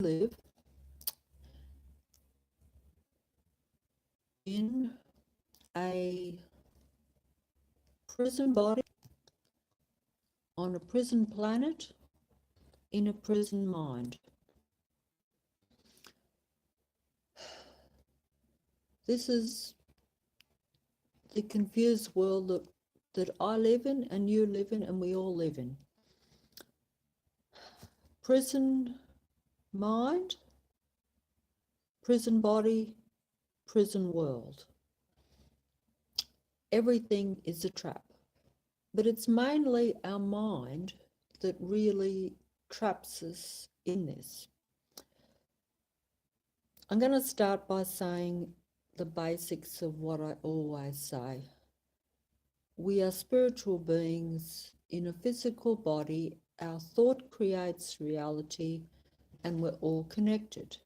live in a prison body, on a prison planet, in a prison mind. This is the confused world that I live in and you live in and we all live in. Prison mind, prison body, prison world. Everything is a trap. But it's mainly our mind that really traps us in this. I'm going to start by saying the basics of what I always say. We are spiritual beings in a physical body. Our thought creates reality and we're all connected.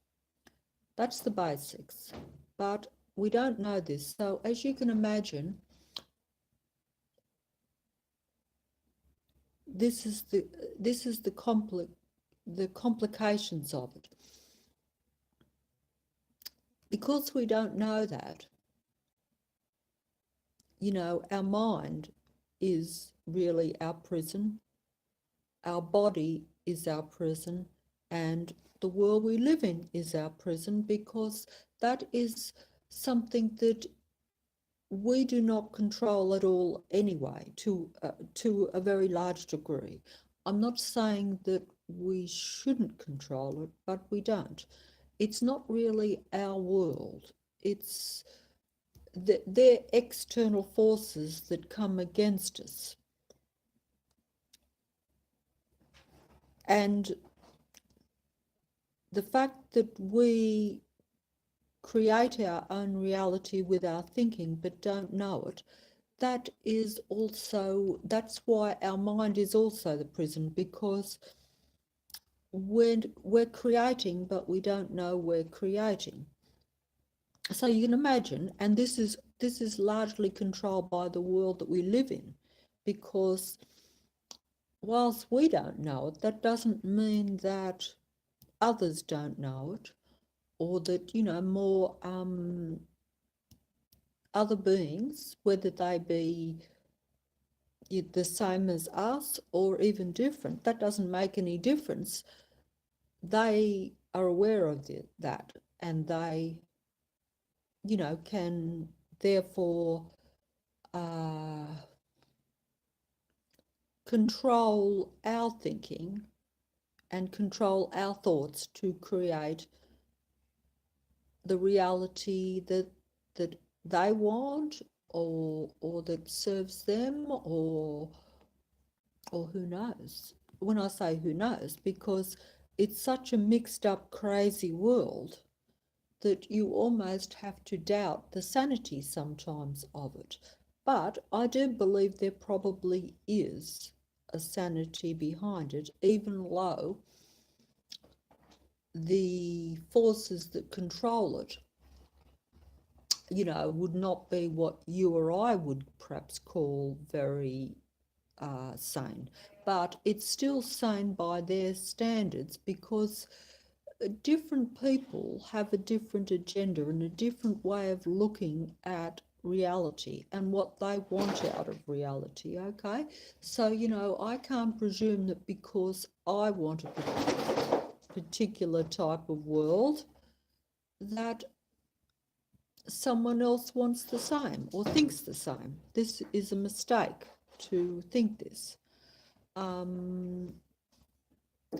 That's the basics. But we don't know this. So as you can imagine, this is the complications of it. Because we don't know that, you know, our mind is really our prison, our body is our prison, and the world we live in is our prison, because that is something that we do not control at all anyway, to a very large degree. I'm not saying that we shouldn't control it, but we don't. It's not really our world. It's they're external forces that come against us. And the fact that we create our own reality with our thinking but don't know it, that's why our mind is also the prison, because we're creating but we don't know we're creating. So you can imagine, and this is largely controlled by the world that we live in, because whilst we don't know it, that doesn't mean that others don't know it, or that, you know, more other beings, whether they be the same as us or even different, that doesn't make any difference. They are aware of that, and they, you know, can therefore control our thinking and control our thoughts to create the reality that they want, or that serves them, or who knows. When I say who knows, because it's such a mixed up, crazy world that you almost have to doubt the sanity sometimes of it. But I do believe there probably is a sanity behind it, even though the forces that control it, you know, would not be what you or I would perhaps call very sane. But it's still sane by their standards, because different people have a different agenda and a different way of looking at reality and what they want out of reality, okay? So, you know, I can't presume that because I want a particular type of world, that someone else wants the same or thinks the same. This is a mistake to think this.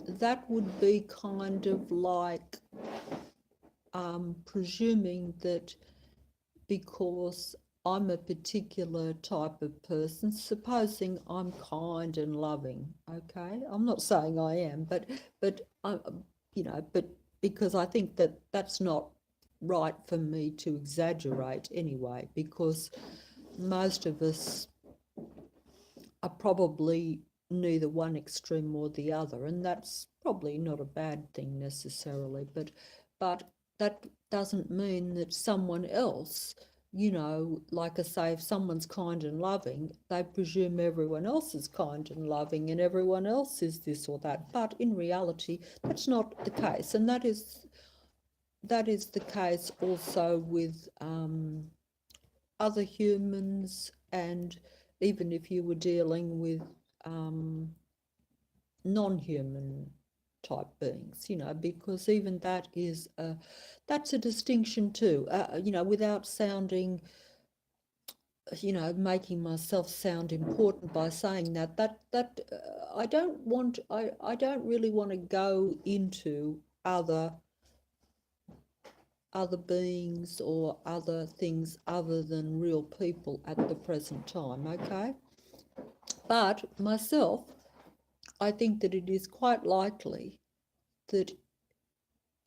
That would be kind of like presuming that because I'm a particular type of person, supposing I'm kind and loving, okay? I'm not saying I am, but you know, but because I think that that's not right for me to exaggerate anyway, because most of us are probably neither one extreme or the other, and that's probably not a bad thing necessarily, but that doesn't mean that someone else you know, like I say, if someone's kind and loving, they presume everyone else is kind and loving and everyone else is this or that. But in reality, that's not the case. And that is the case also with other humans, and even if you were dealing with non-human type beings, you know, because even that's a distinction too, you know, without sounding, you know, making myself sound important by saying I don't really want to go into other beings or other things other than real people at the present time, okay? But myself, I think that it is quite likely that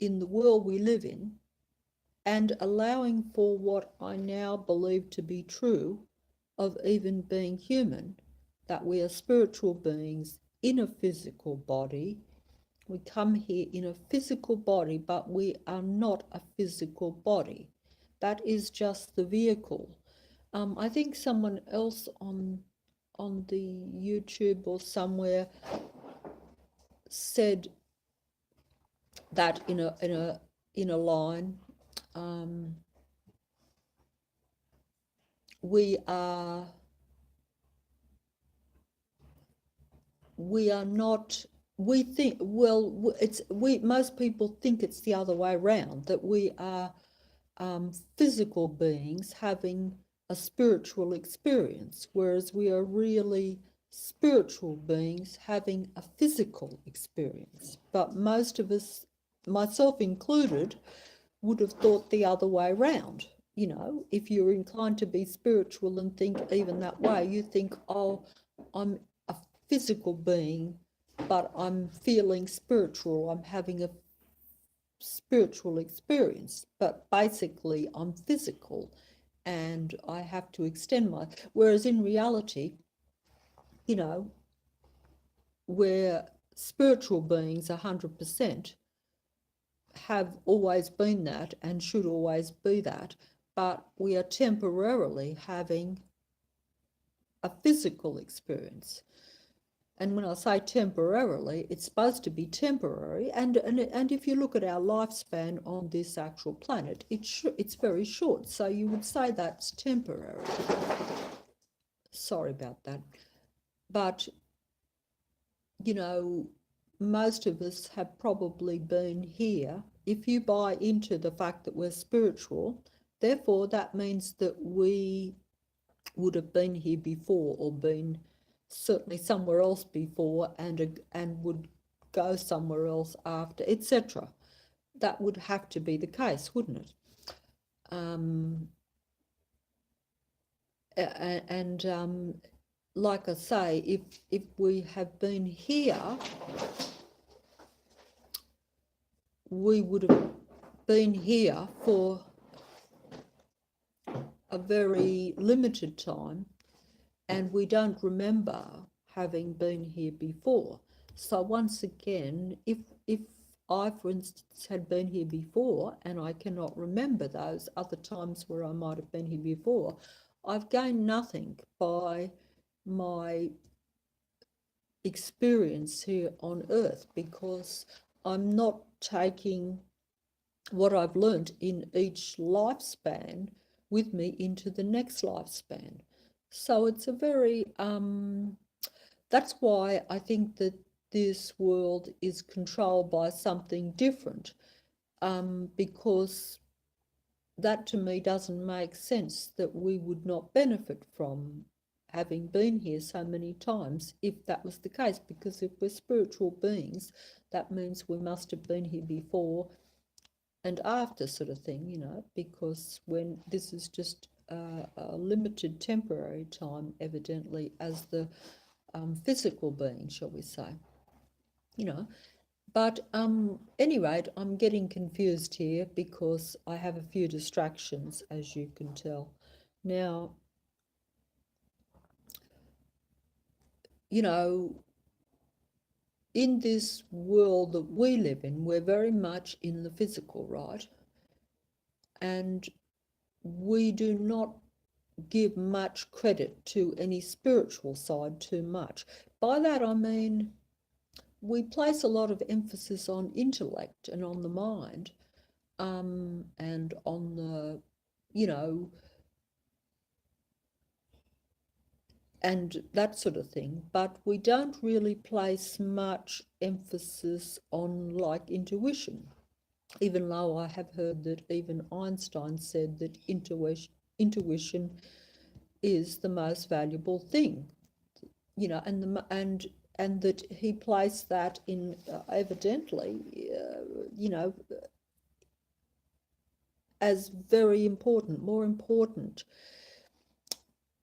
in the world we live in, and allowing for what I now believe to be true of even being human, that we are spiritual beings in a physical body. We come here in a physical body, but we are not a physical body. That is just the vehicle. I think someone else on the YouTube or somewhere said that in a line, we are not, we think, well, we most people think it's the other way around, that we are physical beings having a spiritual experience, whereas we are really spiritual beings having a physical experience. But most of us, myself included, would have thought the other way around. You know, if you're inclined to be spiritual and think even that way, you think, oh, I'm a physical being, but I'm feeling spiritual, I'm having a spiritual experience, but basically I'm physical and I have to extend whereas in reality, you know, we're spiritual beings 100%, have always been that and should always be that, but we are temporarily having a physical experience. And when I say temporarily, it's supposed to be temporary. And if you look at our lifespan on this actual planet, it's very short. So you would say that's temporary. Sorry about that. But, you know, most of us have probably been here. If you buy into the fact that we're spiritual, therefore that means that we would have been here before, or been certainly somewhere else before, and would go somewhere else after, etc. That would have to be the case, wouldn't it? Like I say, if we have been here, we would have been here for a very limited time, and we don't remember having been here before. So once again, if I, for instance, had been here before and I cannot remember those other times where I might have been here before, I've gained nothing by my experience here on earth, because I'm not taking what I've learnt in each lifespan with me into the next lifespan. So it's a very, that's why I think that this world is controlled by something different, because that to me doesn't make sense, that we would not benefit from having been here so many times if that was the case, because if we're spiritual beings, that means we must have been here before and after, sort of thing, you know, because when this is just a limited temporary time, evidently, as the physical being, shall we say, you know. But any rate, I'm getting confused here because I have a few distractions, as you can tell. Now, you know, in this world that we live in, we're very much in the physical, right? And we do not give much credit to any spiritual side too much. By that I mean we place a lot of emphasis on intellect and on the mind, and on the, you know, and that sort of thing, but we don't really place much emphasis on like intuition, even though I have heard that even Einstein said that intuition is the most valuable thing, you know, and that he placed that in evidently, you know, as very important, more important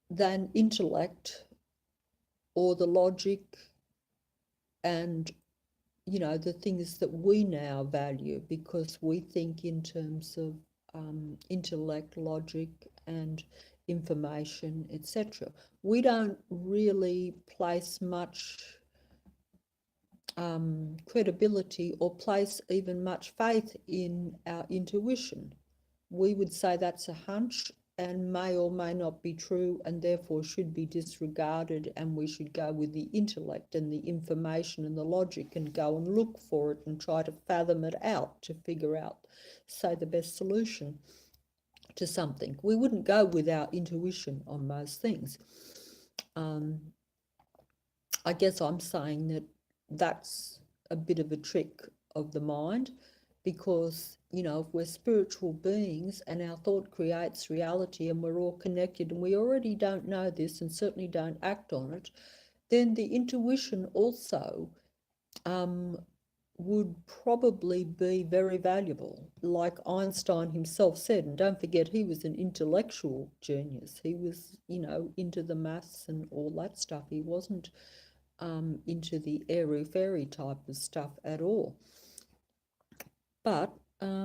than intellect or the logic and, you know, the things that we now value because we think in terms of intellect, logic, and information, etc. We don't really place much credibility or place even much faith in our intuition. We would say that's a hunch and may or may not be true and therefore should be disregarded, and we should go with the intellect and the information and the logic and go and look for it and try to fathom it out to figure out, say, the best solution to something. We wouldn't go with our intuition on most things. I guess I'm saying that that's a bit of a trick of the mind, because, you know, if we're spiritual beings and our thought creates reality and we're all connected and we already don't know this and certainly don't act on it, then the intuition also would probably be very valuable, like Einstein himself said. And don't forget, he was an intellectual genius. He was, you know, into the maths and all that stuff. He wasn't into the airy-fairy type of stuff at all. But at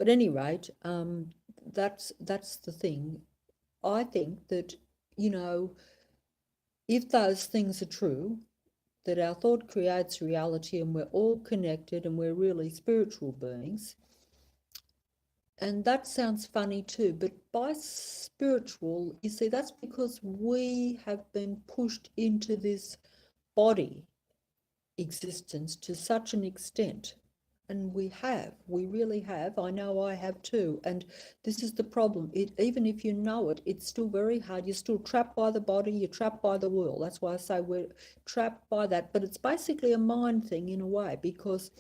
any rate, that's the thing. I think that, you know, if those things are true, that our thought creates reality and we're all connected and we're really spiritual beings, and that sounds funny too, but by spiritual, you see, that's because we have been pushed into this body existence to such an extent. And we really have. I know I have too. And this is the problem. Even if you know it, it's still very hard. You're still trapped by the body, you're trapped by the world. That's why I say we're trapped by that. But it's basically a mind thing in a way, because,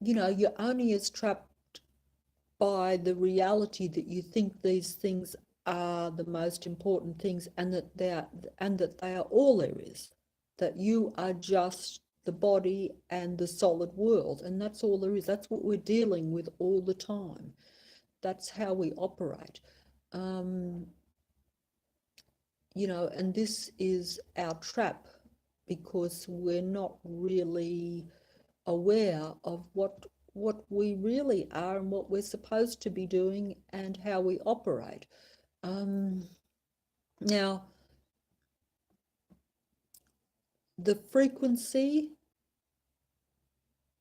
you know, you're only as trapped by the reality that you think these things are the most important things, and that they are all there is, that you are just the body and the solid world, and that's all there is. That's what we're dealing with all the time. That's how we operate. You know, and this is our trap, because we're not really aware of what we really are and what we're supposed to be doing and how we operate. Now, the frequency,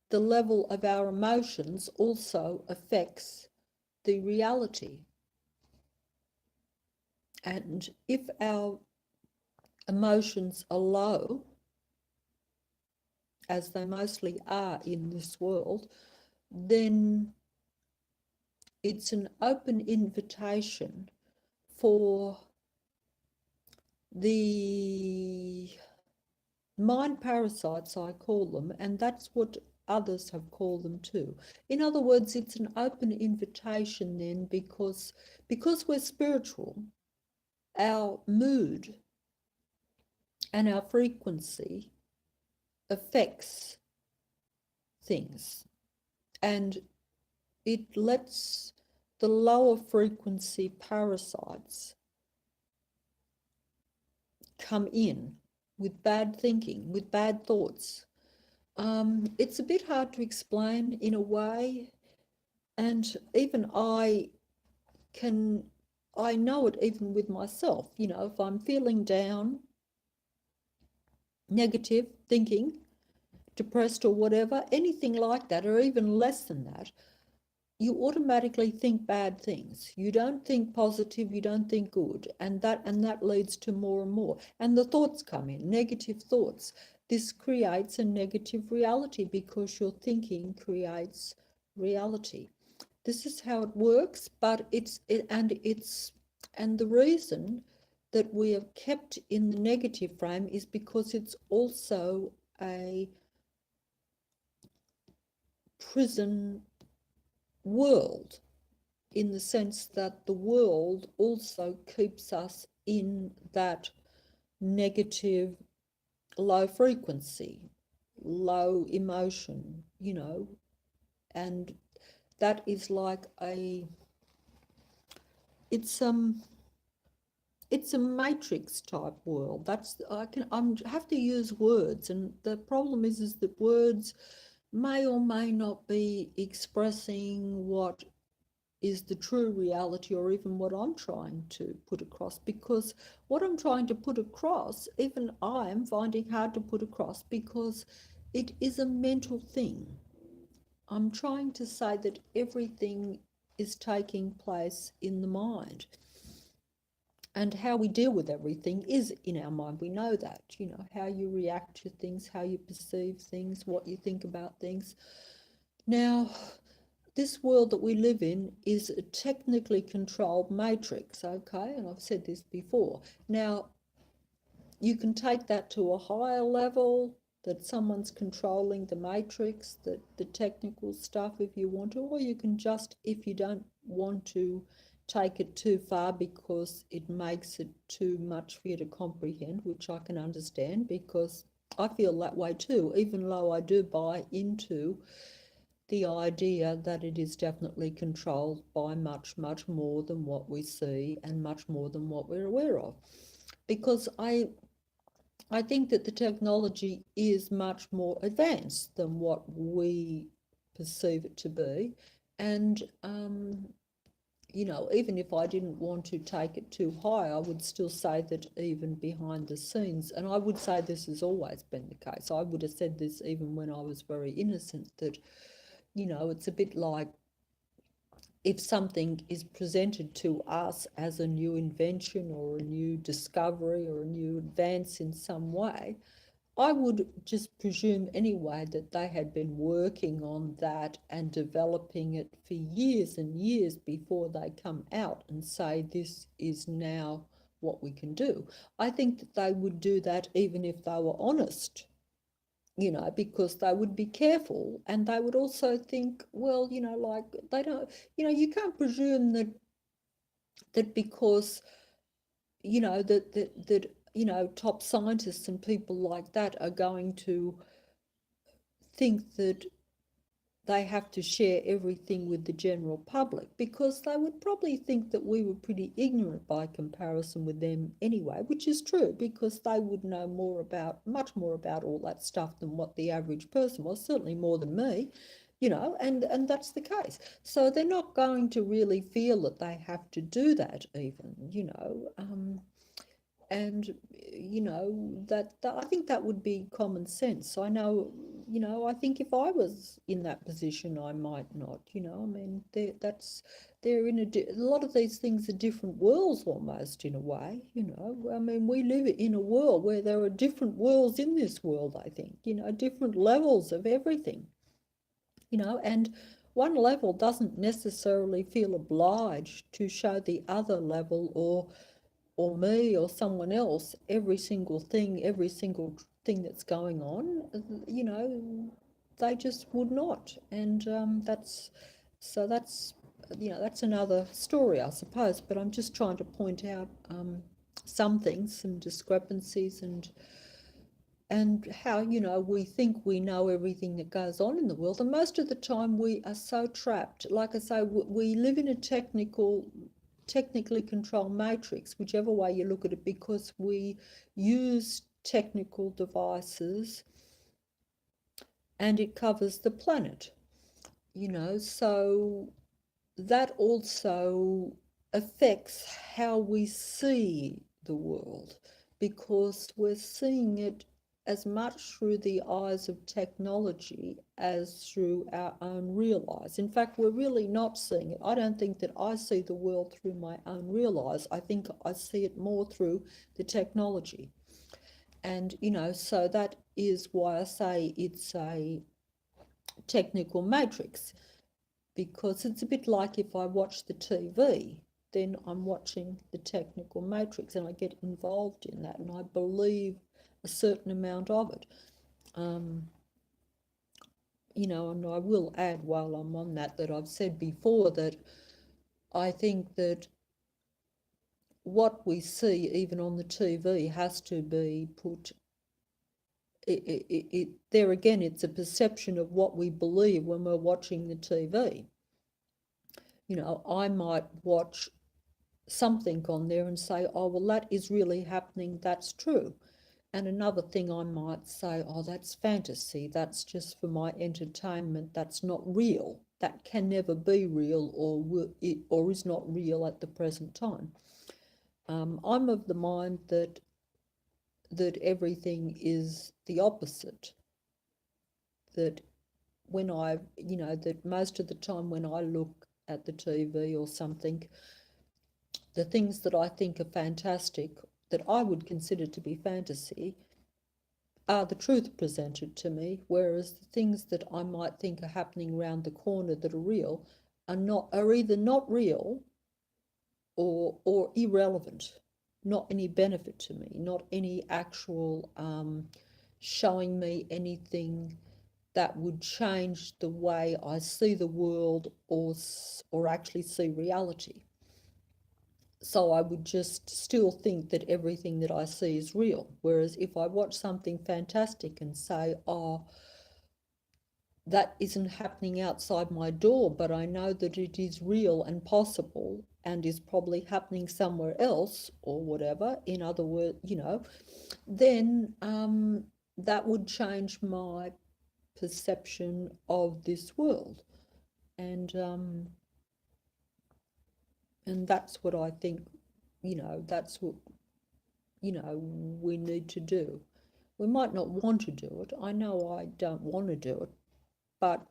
the level of our emotions also affects the reality. And if our emotions are low, as they mostly are in this world, then it's an open invitation for the mind parasites, I call them, and that's what others have called them too. In other words, it's an open invitation then, because we're spiritual, our mood and our frequency affects things, and it lets the lower frequency parasites come in with bad thinking, with bad thoughts. It's a bit hard to explain in a way, and even I know it even with myself. You know, if I'm feeling down, negative thinking, depressed or whatever, anything like that, or even less than that, you automatically think bad things. You don't think positive, you don't think good. And that leads to more and more. And the thoughts come in, negative thoughts. This creates a negative reality because your thinking creates reality. This is how it works, but and the reason that we are kept in the negative frame is because it's also a prison world, in the sense that the world also keeps us in that negative, low frequency, low emotion, and that is like it's it's a matrix type world. I have to use words, and the problem is that words may or may not be expressing what is the true reality, or even what I'm trying to put across, because what I'm trying to put across, even I'm finding hard to put across, because it is a mental thing. I'm trying to say that everything is taking place in the mind, and how we deal with everything is in our mind. We know that, how you react to things, how you perceive things, what you think about things. Now, this world that we live in is a technically controlled matrix, okay? And I've said this before. Now, you can take that to a higher level, that someone's controlling the matrix, the technical stuff, if you want to, or you can just, if you don't want to take it too far because it makes it too much for you to comprehend, which I can understand, because I feel that way too, even though I do buy into the idea that it is definitely controlled by much, much more than what we see, and much more than what we're aware of. Because I think that the technology is much more advanced than what we perceive it to be. And, even if I didn't want to take it too high, I would still say that even behind the scenes, and I would say this has always been the case, I would have said this even when I was very innocent, that, it's a bit like if something is presented to us as a new invention or a new discovery or a new advance in some way, I would just presume anyway that they had been working on that and developing it for years and years before they come out and say this is now what we can do. I think that they would do that even if they were honest, because they would be careful, and they would also think, well, like they don't, you can't presume that because, top scientists and people like that are going to think that they have to share everything with the general public, because they would probably think that we were pretty ignorant by comparison with them anyway, which is true, because they would know much more about all that stuff than what the average person was, certainly more than me, and that's the case. So they're not going to really feel that they have to do that even, and I think that would be common sense. I know, I think if I was in that position, I might not. I mean, they're in a lot of these things are different worlds almost, in a way. I mean, we live in a world where there are different worlds in this world. I think, different levels of everything. And one level doesn't necessarily feel obliged to show the other level, or me or someone else, every single thing that's going on. They just would not. And that's that's another story, I suppose, but I'm just trying to point out some things, some discrepancies, and how, we think we know everything that goes on in the world, and most of the time we are so trapped. Like I say, we live in a technically controlled matrix, whichever way you look at it, because we use technical devices and it covers the planet, so that also affects how we see the world, because we're seeing it as much through the eyes of technology as through our own real eyes. In fact, we're really not seeing it. I don't think that I see the world through my own real eyes. I think I see it more through the technology. And, so that is why I say it's a technical matrix, because it's a bit like if I watch the TV, then I'm watching the technical matrix and I get involved in that and I believe a certain amount of it. And I will add while I'm on that I've said before that I think that what we see even on the TV has to be put, there again, it's a perception of what we believe when we're watching the TV. I might watch something on there and say, oh, well, that is really happening, that's true. And another thing I might say, oh, that's fantasy, that's just for my entertainment, that's not real, that can never be real, or is not real at the present time. I'm of the mind that everything is the opposite, that when that most of the time when I look at the TV or something, the things that I think are fantastic, that I would consider to be fantasy, are the truth presented to me, whereas the things that I might think are happening around the corner that are real are either not real or irrelevant, not any benefit to me, not any actual showing me anything that would change the way I see the world or actually see reality. So I would just still think that everything that I see is real. Whereas if I watch something fantastic and say, oh, that isn't happening outside my door, but I know that it is real and possible and is probably happening somewhere else or whatever, in other words, then that would change my perception of this world. And that's what I think, that's what, we need to do. We might not want to do it. I know I don't want to do it, but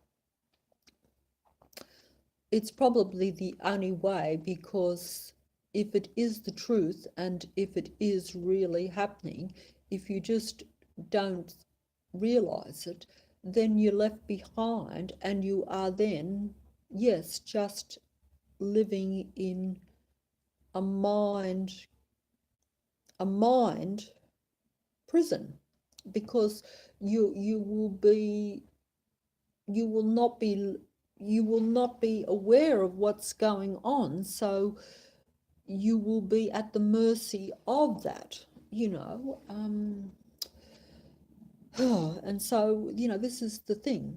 it's probably the only way, because if it is the truth and if it is really happening, if you just don't realize it, then you're left behind and you are then, yes, just living in a mind prison, because you will not be aware of what's going on, so you will be at the mercy of that, and so this is the thing,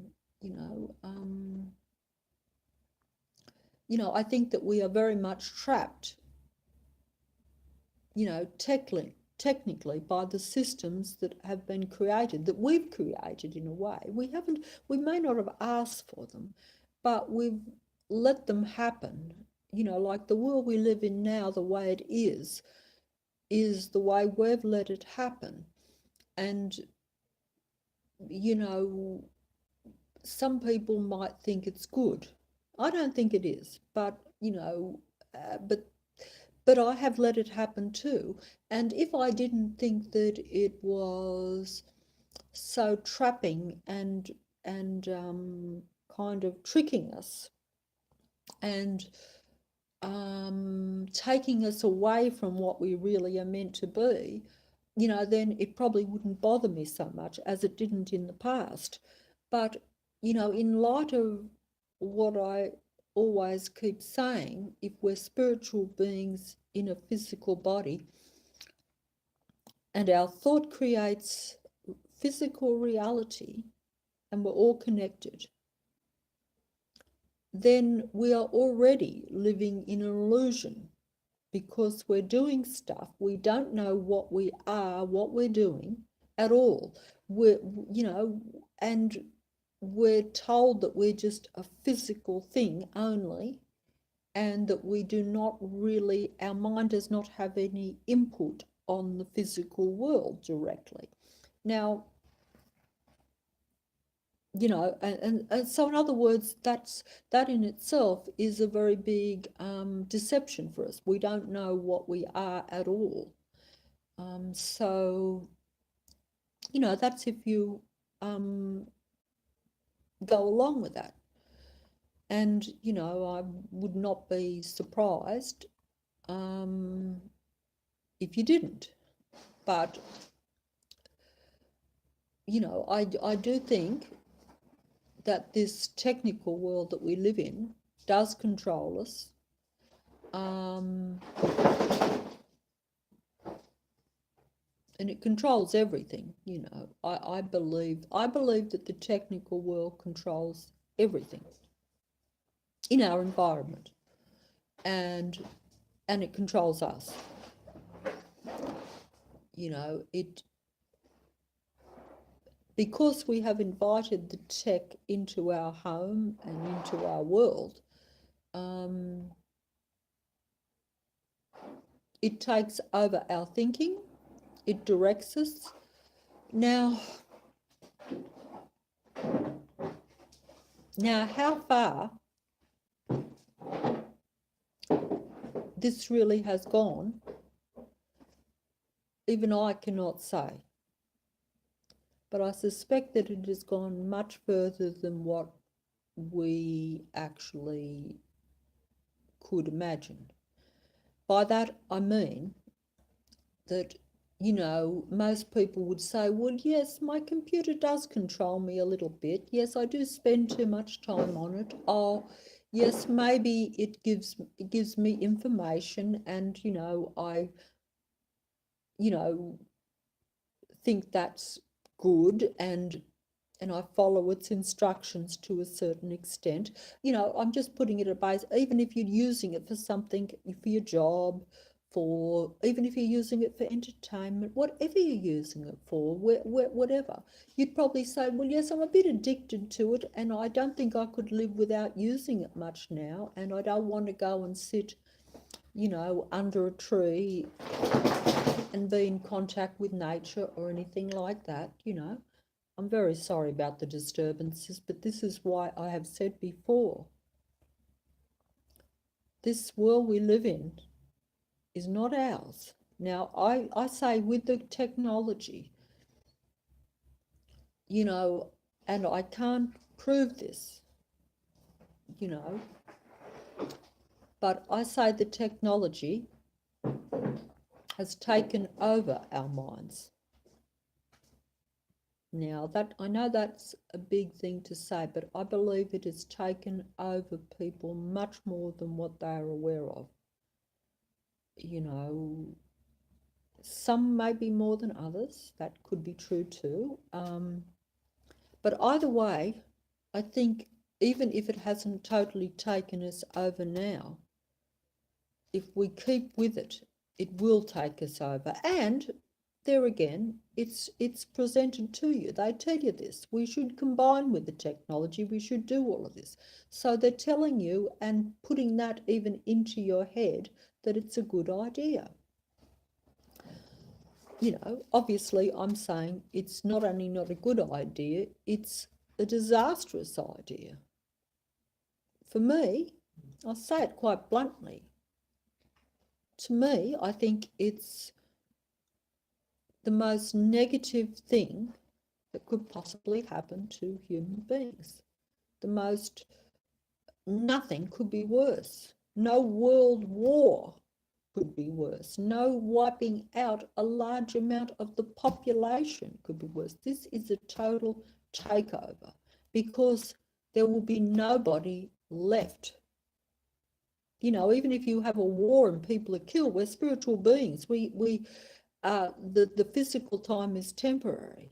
I think that we are very much trapped, technically by the systems that have been created, that we've created in a way. We may not have asked for them, but we've let them happen. Like the world we live in now, the way it is the way we've let it happen. And, some people might think it's good. I don't think it is, but, but I have let it happen too. And if I didn't think that it was so trapping and kind of tricking us and taking us away from what we really are meant to be, then it probably wouldn't bother me so much as it didn't in the past. But, in light of what I always keep saying, if we're spiritual beings in a physical body and our thought creates physical reality and we're all connected, then we are already living in an illusion, because we're doing stuff. We don't know what we are, what we're doing at all. And we're told that we're just a physical thing only, and that we do not really, our mind does not have any input on the physical world directly. Now, you know, and so in other words, that in itself is a very big deception for us. We don't know what we are at all. So, you know, that's if you go along with that. And, you know, I would not be surprised if you didn't. But, you know, I do think that this technical world that we live in does control us. And it controls everything, you know. I believe that the technical world controls everything in our environment, and it controls us. You know, because we have invited the tech into our home and into our world, it takes over our thinking, it directs us. Now, how far this really has gone, even I cannot say. But I suspect that it has gone much further than what we actually could imagine. By that I mean that, you know, most people would say, well, yes, my computer does control me a little bit. Yes, I do spend too much time on it. Oh, yes, maybe it gives me information, and, you know, I, you know, think that's good, and I follow its instructions to a certain extent. You know, I'm just putting it at base, even if you're using it for something, for your job, even if you're using it for entertainment, whatever you're using it for, whatever, you'd probably say, well, yes, I'm a bit addicted to it, and I don't think I could live without using it much now, and I don't want to go and sit, you know, under a tree and be in contact with nature or anything like that, you know. I'm very sorry about the disturbances, but this is why I have said before, this world we live in is not ours. Now, I say with the technology, you know, and I can't prove this, you know, but I say the technology has taken over our minds. Now, that I know that's a big thing to say, but I believe it has taken over people much more than what they are aware of. You know, some may be more than others. That could be true too. But either way, I think even if it hasn't totally taken us over now, if we keep with it, it will take us over. And there again, it's presented to you. They tell you this. We should combine with the technology. We should do all of this. So they're telling you and putting that even into your head that it's a good idea. You know, obviously I'm saying it's not only not a good idea, it's a disastrous idea. For me, I'll say it quite bluntly, to me, I think it's the most negative thing that could possibly happen to human beings. Nothing could be worse. No world war could be worse. No wiping out a large amount of the population could be worse. This is a total takeover because there will be nobody left. You know, even if you have a war and people are killed, we're spiritual beings. The physical time is temporary.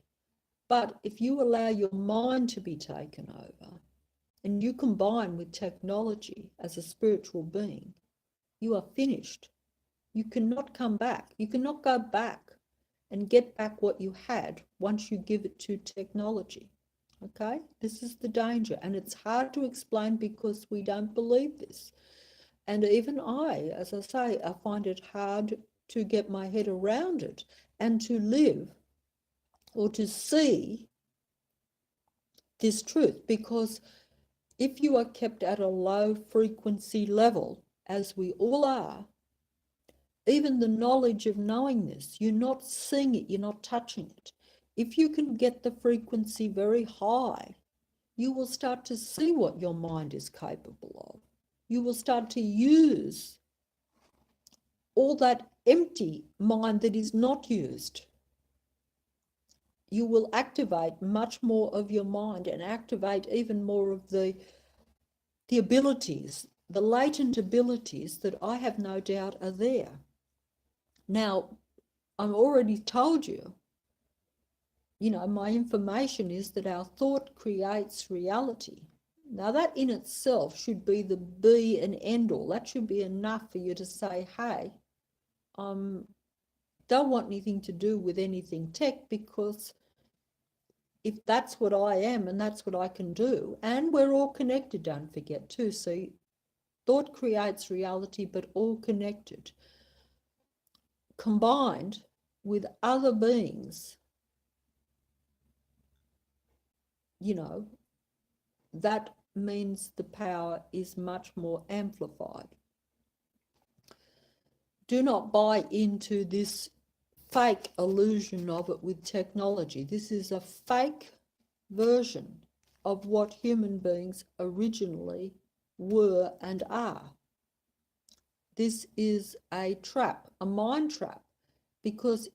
But if you allow your mind to be taken over and you combine with technology as a spiritual being, you are finished. You cannot come back. You cannot go back and get back what you had once you give it to technology. Okay? This is the danger. And it's hard to explain because we don't believe this. And even I, as I say, I find it hard to get my head around it and to live or to see this truth, because if you are kept at a low frequency level, as we all are, even the knowledge of knowing this, you're not seeing it, you're not touching it. If you can get the frequency very high, you will start to see what your mind is capable of. You will start to use all that empty mind that is not used. You will activate much more of your mind and activate even more of the abilities, the latent abilities that I have no doubt are there. Now, I've already told you, my information is that our thought creates reality. Now, that in itself should be the be and end all. That should be enough for you to say, hey, don't want anything to do with anything tech, because if that's what I am and that's what I can do, and we're all connected, don't forget too. So thought creates reality, but all connected, combined with other beings, that means the power is much more amplified. Do not buy into this fake illusion of it with technology. This is a fake version of what human beings originally were and are. This is a trap, a mind trap, because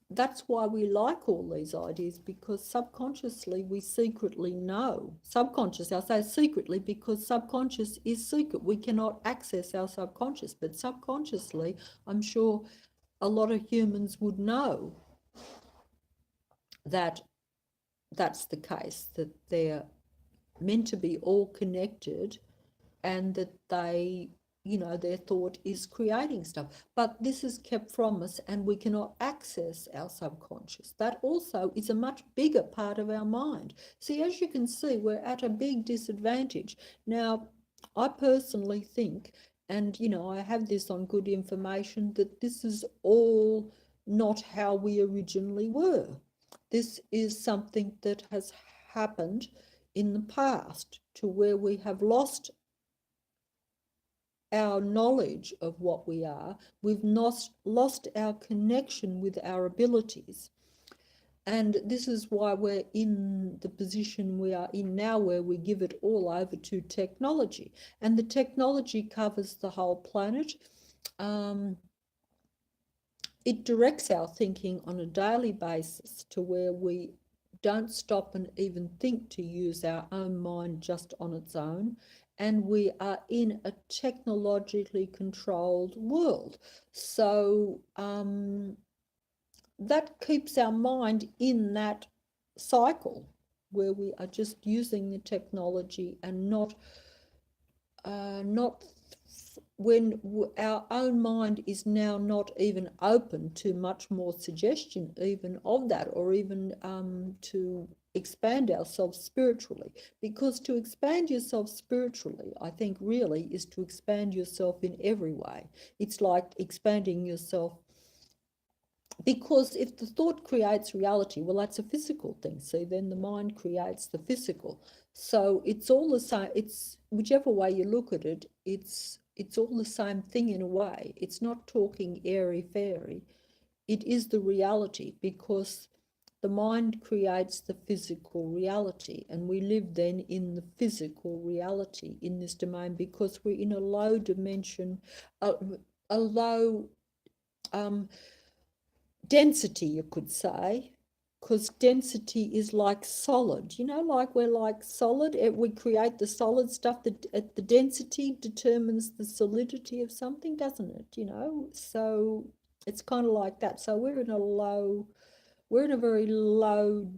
that's why we like all these ideas, because subconsciously we secretly know. Subconsciously, I say secretly because subconscious is secret. We cannot access our subconscious, but subconsciously, I'm sure a lot of humans would know that that's the case, that they're meant to be all connected, and that their thought is creating stuff. But this is kept from us, and we cannot access our subconscious. That also is a much bigger part of our mind. See, as you can see, we're at a big disadvantage. Now, I personally think, and I have this on good information, that this is all not how we originally were. This is something that has happened in the past, to where we have lost our knowledge of what we are. We've lost our connection with our abilities. And this is why we're in the position we are in now, where we give it all over to technology. And the technology covers the whole planet. It directs our thinking on a daily basis, to where we don't stop and even think to use our own mind just on its own. And we are in a technologically controlled world. So that keeps our mind in that cycle, where we are just using the technology and not when our own mind is now not even open to much more suggestion even of that, or even to expand ourselves spiritually. Because to expand yourself spiritually, I think, really is to expand yourself in every way. It's like expanding yourself, because if the thought creates reality, well, that's a physical thing. See, then the mind creates the physical. So it's all the same. It's whichever way you look at it, it's all the same thing in a way. It's not talking airy-fairy. It is the reality, because the mind creates the physical reality, and we live then in the physical reality in this domain, because we're in a low dimension, a low density, you could say, because density is like solid, like we're like solid. We create the solid stuff. The density determines the solidity of something, doesn't it? So it's kind of like that. So we're in a very low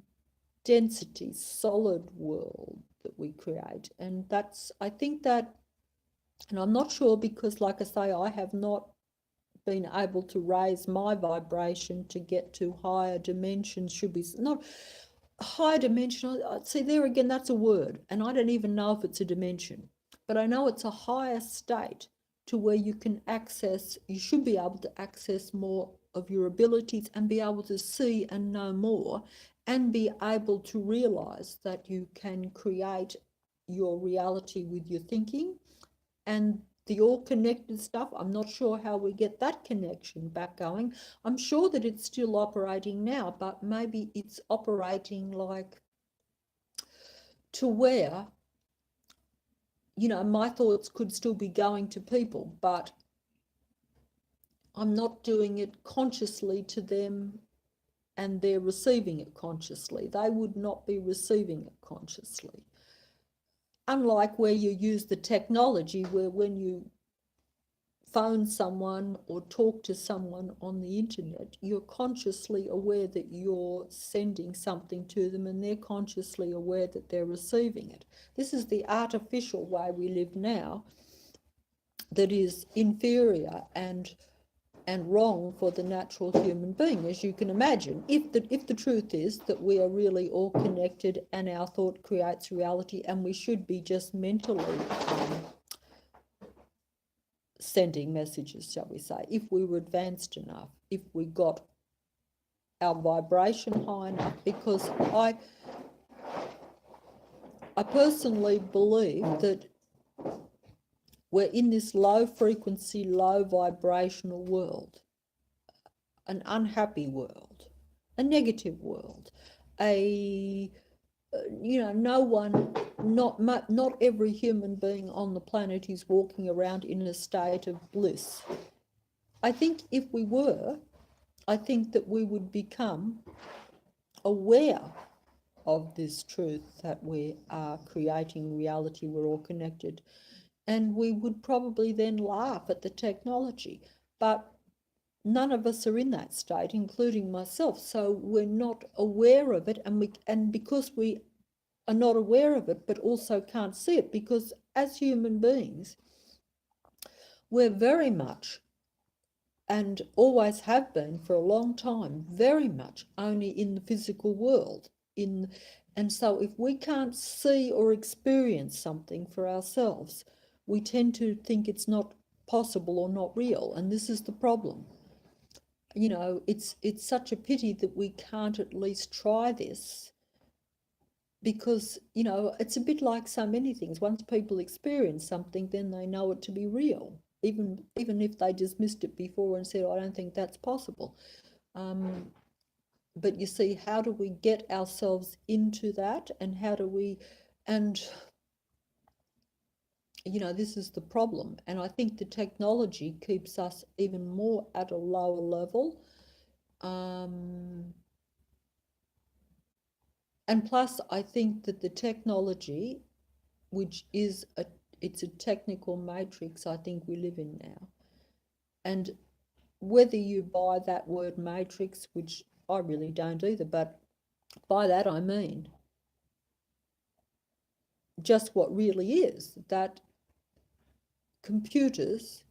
density solid world that we create. And I think that, and I'm not sure, because like I say, I have not been able to raise my vibration to get to higher dimensions. Should be not higher dimension. See, there again, that's a word, and I don't even know if it's a dimension, but I know it's a higher state, to where you should be able to access more of your abilities, and be able to see and know more, and be able to realize that you can create your reality with your thinking. And the all connected stuff, I'm not sure how we get that connection back going. I'm sure that it's still operating now, but maybe it's operating like to where, you know, my thoughts could still be going to people, but I'm not doing it consciously to them and they're receiving it consciously. They would not be receiving it consciously. Unlike where you use the technology, where when you phone someone or talk to someone on the internet, you're consciously aware that you're sending something to them and they're consciously aware that they're receiving it. This is the artificial way we live now that is inferior and wrong for the natural human being, as you can imagine. If the truth is that we are really all connected and our thought creates reality, and we should be just mentally sending messages, shall we say, if we were advanced enough, if we got our vibration high enough, because I personally believe that we're in this low frequency, low vibrational world, an unhappy world, a negative world, no one, not every human being on the planet is walking around in a state of bliss. I think if we were, I think that we would become aware of this truth that we are creating reality, we're all connected, and we would probably then laugh at the technology. But none of us are in that state, including myself, so we're not aware of it, and because we are not aware of it but also can't see it, because as human beings we're very much, and always have been for a long time, very much only in the physical world. And so if we can't see or experience something for ourselves, we tend to think it's not possible or not real, and this is the problem. You know, it's such a pity that we can't at least try this, because, you know, it's a bit like so many things. Once people experience something, then they know it to be real, even if they dismissed it before and said, I don't think that's possible. But you see, how do we get ourselves into that, and how do we, and you know, this is the problem. And I think the technology keeps us even more at a lower level. And plus, I think that the technology, which is it's a technical matrix I think we live in now. And whether you buy that word matrix, which I really don't either, but by that I mean just what really is, that computers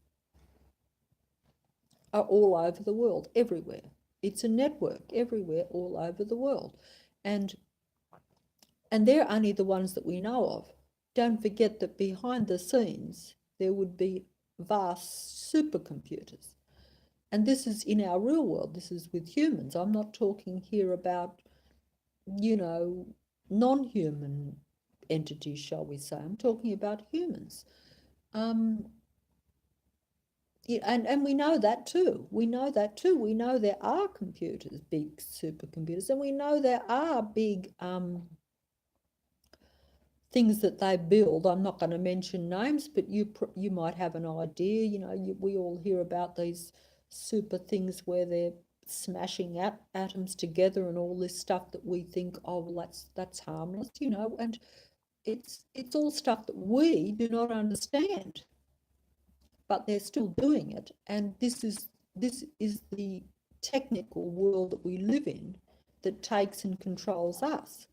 are all over the world, everywhere. It's a network everywhere, all over the world. And they're only the ones that we know of. Don't forget that behind the scenes, there would be vast supercomputers. And this is in our real world. This is with humans. I'm not talking here about, you know, non-human entities, shall we say. I'm talking about humans. And we know that too. We know that too. We know there are computers, big supercomputers, and we know there are big things that they build. I'm not going to mention names, but you might have an idea. You know, we all hear about these super things where they're smashing atoms together and all this stuff that we think, oh, well, that's harmless, you know, and it's all stuff that we do not understand, but they're still doing it. And this is the technical world that we live in that takes and controls us.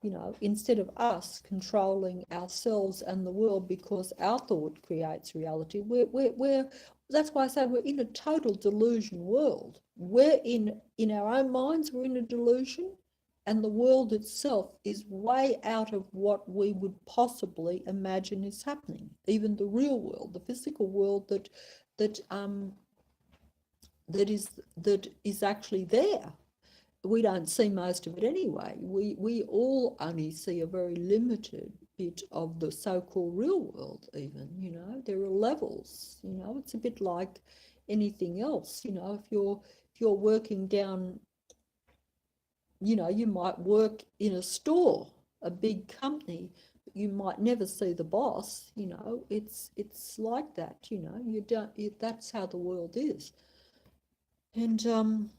You know, instead of us controlling ourselves and the world, because our thought creates reality, that's why I say we're in a total delusion world. We're in our own minds, we're in a delusion, and the world itself is way out of what we would possibly imagine is happening. Even the real world, the physical world that is actually there. we don't see most of it anyway. We all only see a very limited bit of the so-called real world even, you know. There are levels, you know. It's a bit like anything else, you know. If you're working down, you know, you might work in a store, a big company, but you might never see the boss, you know. It's like that, you know. You don't, that's how the world is. And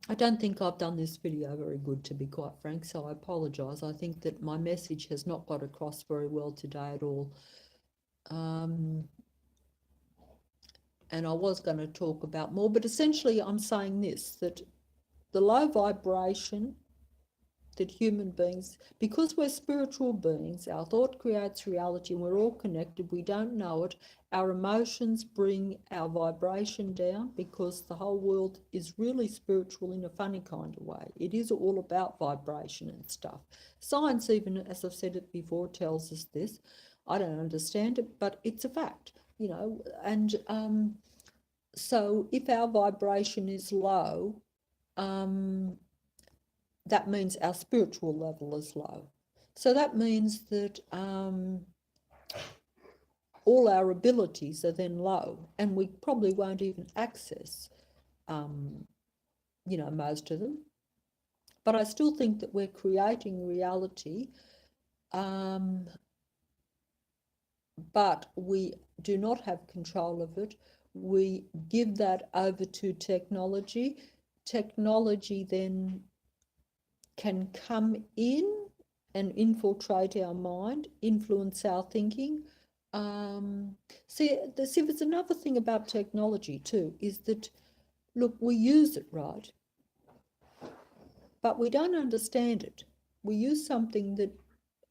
I don't think I've done this video very good, to be quite frank, so I apologise. I think that my message has not got across very well today at all. And I was going to talk about more, but essentially I'm saying this, that the low vibration that human beings, because we're spiritual beings, our thought creates reality and we're all connected, we don't know it. Our emotions bring our vibration down because the whole world is really spiritual in a funny kind of way. It is all about vibration and stuff. Science, even, as I've said it before, tells us this. I don't understand it, but it's a fact, you know. And so if our vibration is low, that means our spiritual level is low. So that means that all our abilities are then low, and we probably won't even access, you know, most of them. But I still think that we're creating reality, but we do not have control of it. We give that over to technology. Technology then can come in and infiltrate our mind, influence our thinking. See, there's another thing about technology too, is that, look, we use it, right? But we don't understand it. We use something that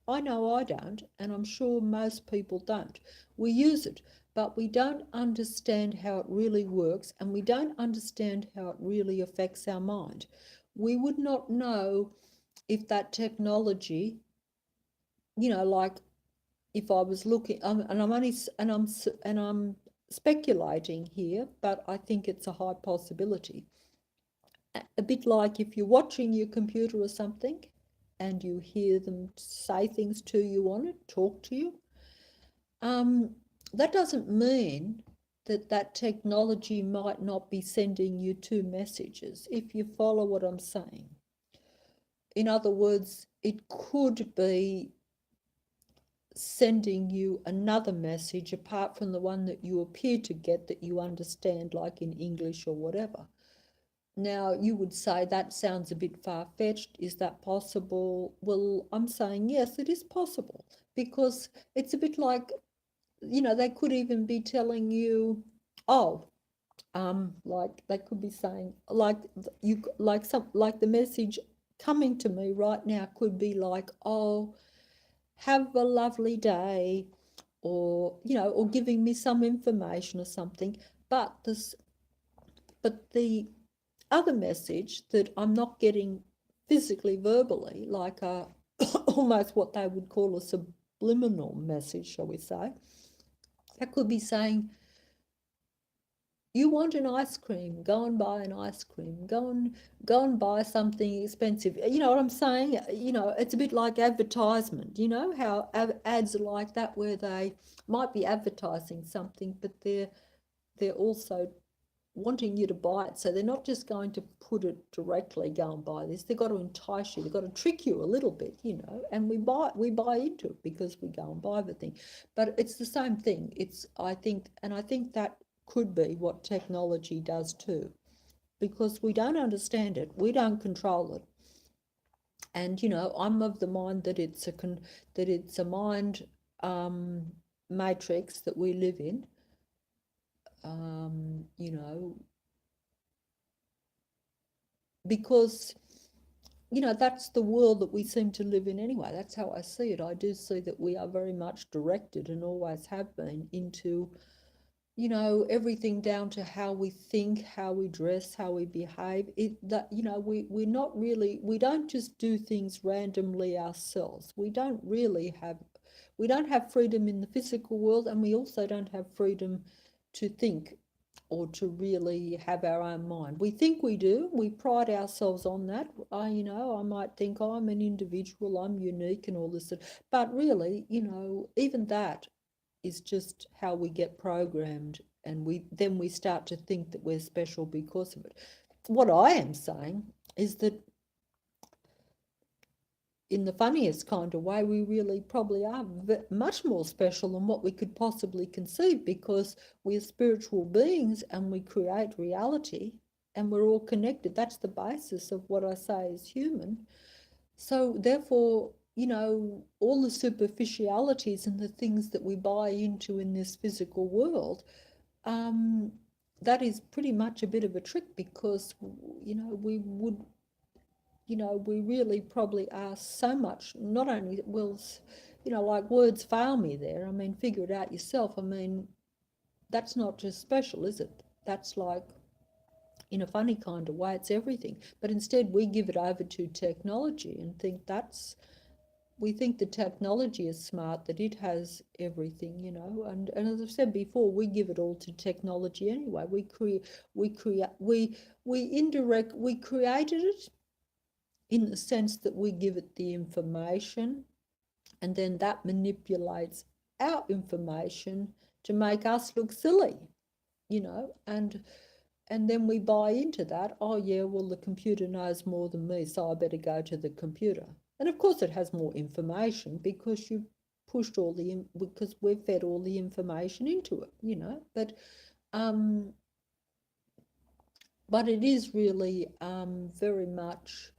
I know I don't, and I'm sure most people don't. We use it, but we don't understand how it really works, and we don't understand how it really affects our mind. We would not know if that technology, you know, like if I was looking, and I'm speculating here, but I think it's a high possibility. A bit like if you're watching your computer or something and you hear them say things to you on it, talk to you, that doesn't mean that that technology might not be sending you two messages, if you follow what I'm saying. In other words, it could be sending you another message apart from the one that you appear to get, that you understand, like in English or whatever. Now, you would say that sounds a bit far-fetched. Is that possible? Well, I'm saying yes, it is possible, because it's a bit like, you know, they could even be telling you, oh, like they could be saying, like you, like the message coming to me right now could be like, oh, have a lovely day, or, you know, or giving me some information or something. But the other message that I'm not getting physically, verbally, like a almost what they would call a subliminal message, shall we say, that could be saying, you want an ice cream, go and buy an ice cream, go and buy something expensive. You know what I'm saying? You know, it's a bit like advertisement. You know how ads are like that, where they might be advertising something, but they're also wanting you to buy it. So they're not just going to put it directly, go and buy this. They've got to entice you. They've got to trick you a little bit, you know, and we buy into it because we go and buy the thing. But it's the same thing. I think that could be what technology does too, because we don't understand it, we don't control it. And, you know, I'm of the mind that it's a mind matrix that we live in. You know, because, you know, that's the world that we seem to live in anyway. That's how I see it. I do see that we are very much directed, and always have been, into, you know, everything down to how we think, how we dress, how we behave. That, you know, we're not really, we don't just do things randomly ourselves. We don't have freedom in the physical world, and we also don't have freedom to think or to really have our own mind. We think we do. We pride ourselves on that. I might think, oh, I'm an individual, I'm unique and all this. But really, even that is just how we get programmed, and we start to think that we're special because of it. What I am saying is that in the funniest kind of way, we really probably are much more special than what we could possibly conceive, because we're spiritual beings and we create reality and we're all connected. That's the basis of what I say is human. So therefore, all the superficialities and the things that we buy into in this physical world, that is pretty much a bit of a trick, because, we really probably are so much, not only like words fail me there. I mean, figure it out yourself. I mean, that's not just special, is it? That's like, in a funny kind of way, it's everything. But instead we give it over to technology and we think the technology is smart, that it has everything, and as I've said before, we give it all to technology anyway. We created it in the sense that we give it the information, and then that manipulates our information to make us look silly, and then we buy into that. Oh yeah, well, the computer knows more than me, so I better go to the computer. And of course it has more information because you pushed because we've fed all the information into it, but it is really very much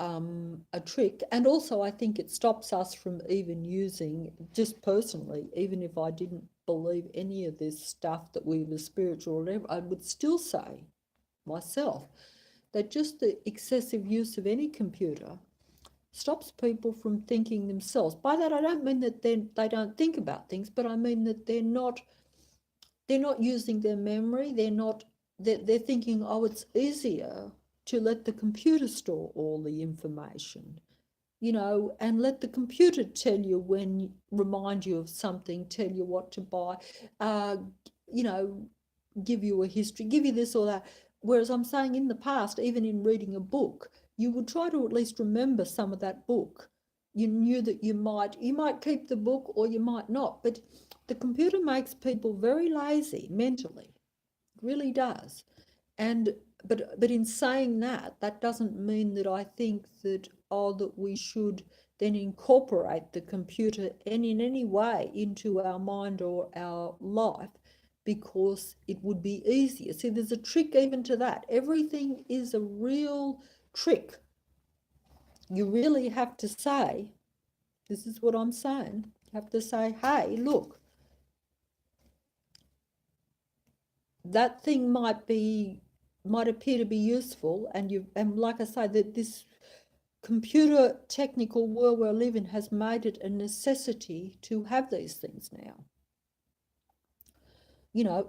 a trick. And also I think it stops us from even using, just personally, even if I didn't believe any of this stuff that we were spiritual or whatever, I would still say myself that just the excessive use of any computer stops people from thinking themselves. By that I don't mean that they don't think about things, but I mean that they're not using their memory. They're thinking, oh, it's easier to let the computer store all the information, and let the computer remind you of something, tell you what to buy, you know, give you a history, give you this or that. Whereas I'm saying in the past, even in reading a book, you would try to at least remember some of that book. You knew that you might keep the book or you might not, but the computer makes people very lazy mentally. It really does. And but in saying that, that doesn't mean that I think that that we should then incorporate the computer in any way into our mind or our life, because it would be easier. See, there's a trick even to that. Everything is a real trick. You really have to say, this is what I'm saying, you have to say, hey, look, that thing might appear to be useful, and like I say, that this computer technical world we live in has made it a necessity to have these things now.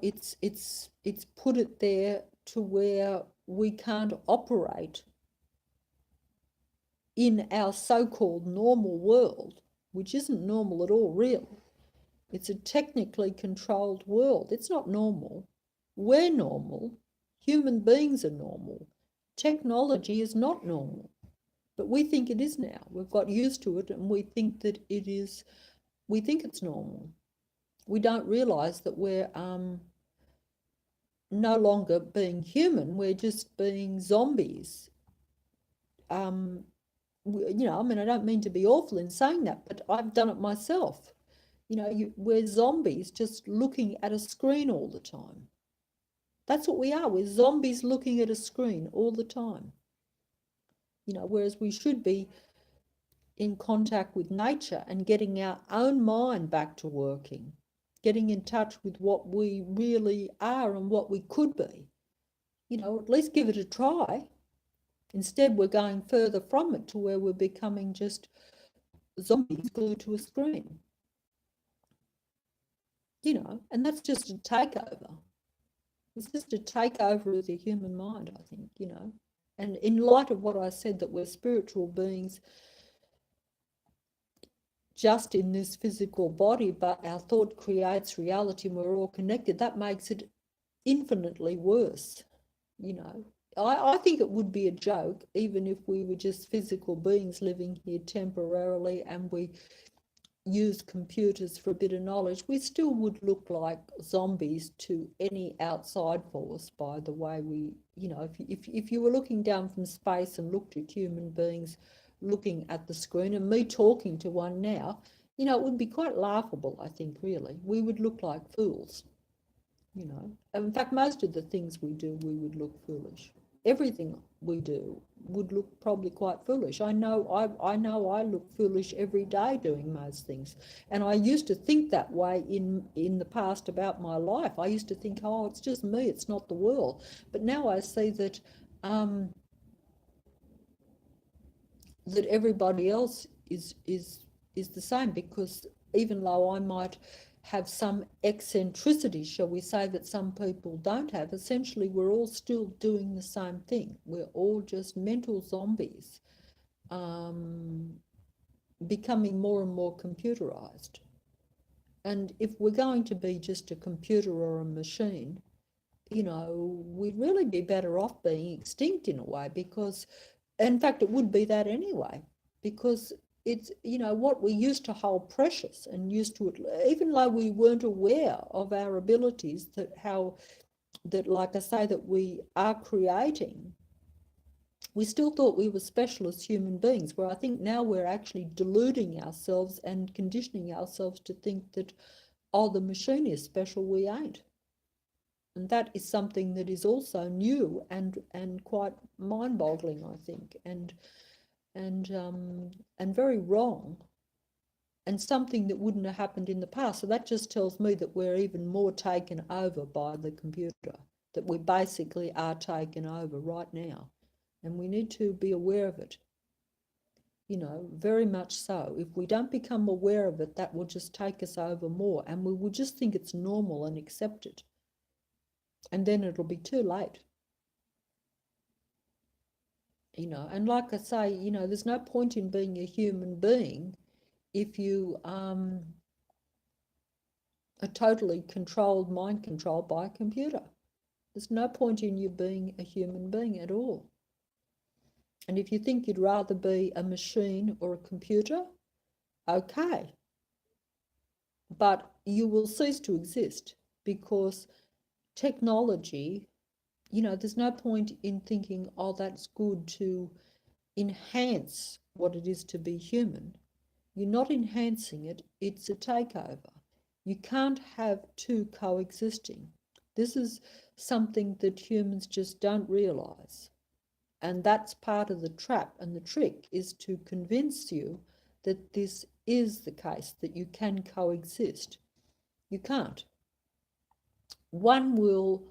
It's put it there to where we can't operate in our so-called normal world, which isn't normal at all, really. It's a technically controlled world. It's not normal. We're normal. Human beings are normal. Technology is not normal. But we think it is now. We've got used to it, and we think that we think it's normal. We don't realise that we're no longer being human, we're just being zombies. I mean, I don't mean to be awful in saying that, but I've done it myself. We're zombies just looking at a screen all the time. That's what we are. We're zombies looking at a screen all the time. Whereas we should be in contact with nature and getting our own mind back to working, getting in touch with what we really are and what we could be. At least give it a try. Instead, we're going further from it to where we're becoming just zombies glued to a screen. And that's just a takeover. It's just a takeover of the human mind, I think, And in light of what I said, that we're spiritual beings just in this physical body, but our thought creates reality and we're all connected, that makes it infinitely worse, you know. I think it would be a joke, even if we were just physical beings living here temporarily and we use computers for a bit of knowledge, we still would look like zombies to any outside force by the way we, you know, if you were looking down from space and looked at human beings looking at the screen and me talking to one now, you know, it would be quite laughable, I think, really. We would look like fools, you know. In fact, most of the things we do, we would look foolish. Everything we do would look probably quite foolish. I know I look foolish every day doing most things. And I used to think that way in the past about my life. I used to think, oh, it's just me, it's not the world. But now I see that that everybody else is the same, because even though I might have some eccentricity, shall we say, that some people don't have, essentially we're all still doing the same thing. We're all just mental zombies, um, becoming more and more computerized. And if we're going to be just a computer or a machine, you know, we'd really be better off being extinct in a way, because in fact, it would be that anyway, because it's, you know, what we used to hold precious and used to, even though we weren't aware of our abilities, that how, that, like I say, that we are creating, we still thought we were special as human beings, where I think now we're actually deluding ourselves and conditioning ourselves to think that, oh, the machine is special, we ain't. And that is something that is also new and quite mind-boggling, I think, and very wrong, and something that wouldn't have happened in the past. So that just tells me that we're even more taken over by the computer, that we basically are taken over right now, and we need to be aware of it. You know, very much so. If we don't become aware of it, that will just take us over more, and we will just think it's normal and accept it. And then it'll be too late. You know, and like I say, you know, there's no point in being a human being if you are totally controlled, mind controlled by a computer. There's no point in you being a human being at all. And if you think you'd rather be a machine or a computer, okay. But you will cease to exist, because technology, you know, there's no point in thinking, oh, that's good to enhance what it is to be human. You're not enhancing it, it's a takeover. You can't have two coexisting. This is something that humans just don't realize. And that's part of the trap, and the trick is to convince you that this is the case, that you can coexist. You can't. One will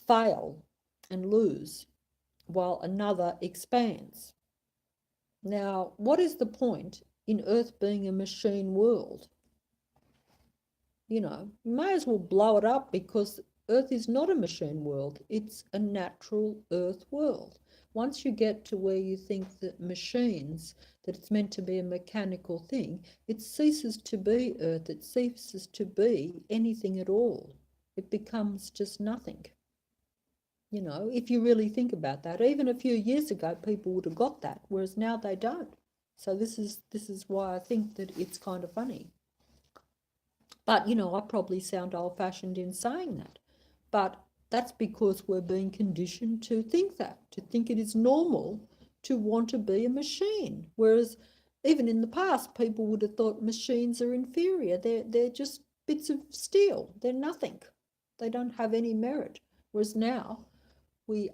fail and lose while another expands. Now, what is the point in Earth being a machine world? You know, you may as well blow it up, because Earth is not a machine world, it's a natural Earth world. Once you get to where you think that machines, that it's meant to be a mechanical thing, it ceases to be Earth, it ceases to be anything at all. It becomes just nothing. You know, if you really think about that, even a few years ago, people would have got that, whereas now they don't. So this is why I think that it's kind of funny. But, you know, I probably sound old-fashioned in saying that. But that's because we're being conditioned to think that, to think it is normal to want to be a machine. Whereas even in the past, people would have thought machines are inferior. They're just bits of steel. They're nothing. They don't have any merit. Whereas now we've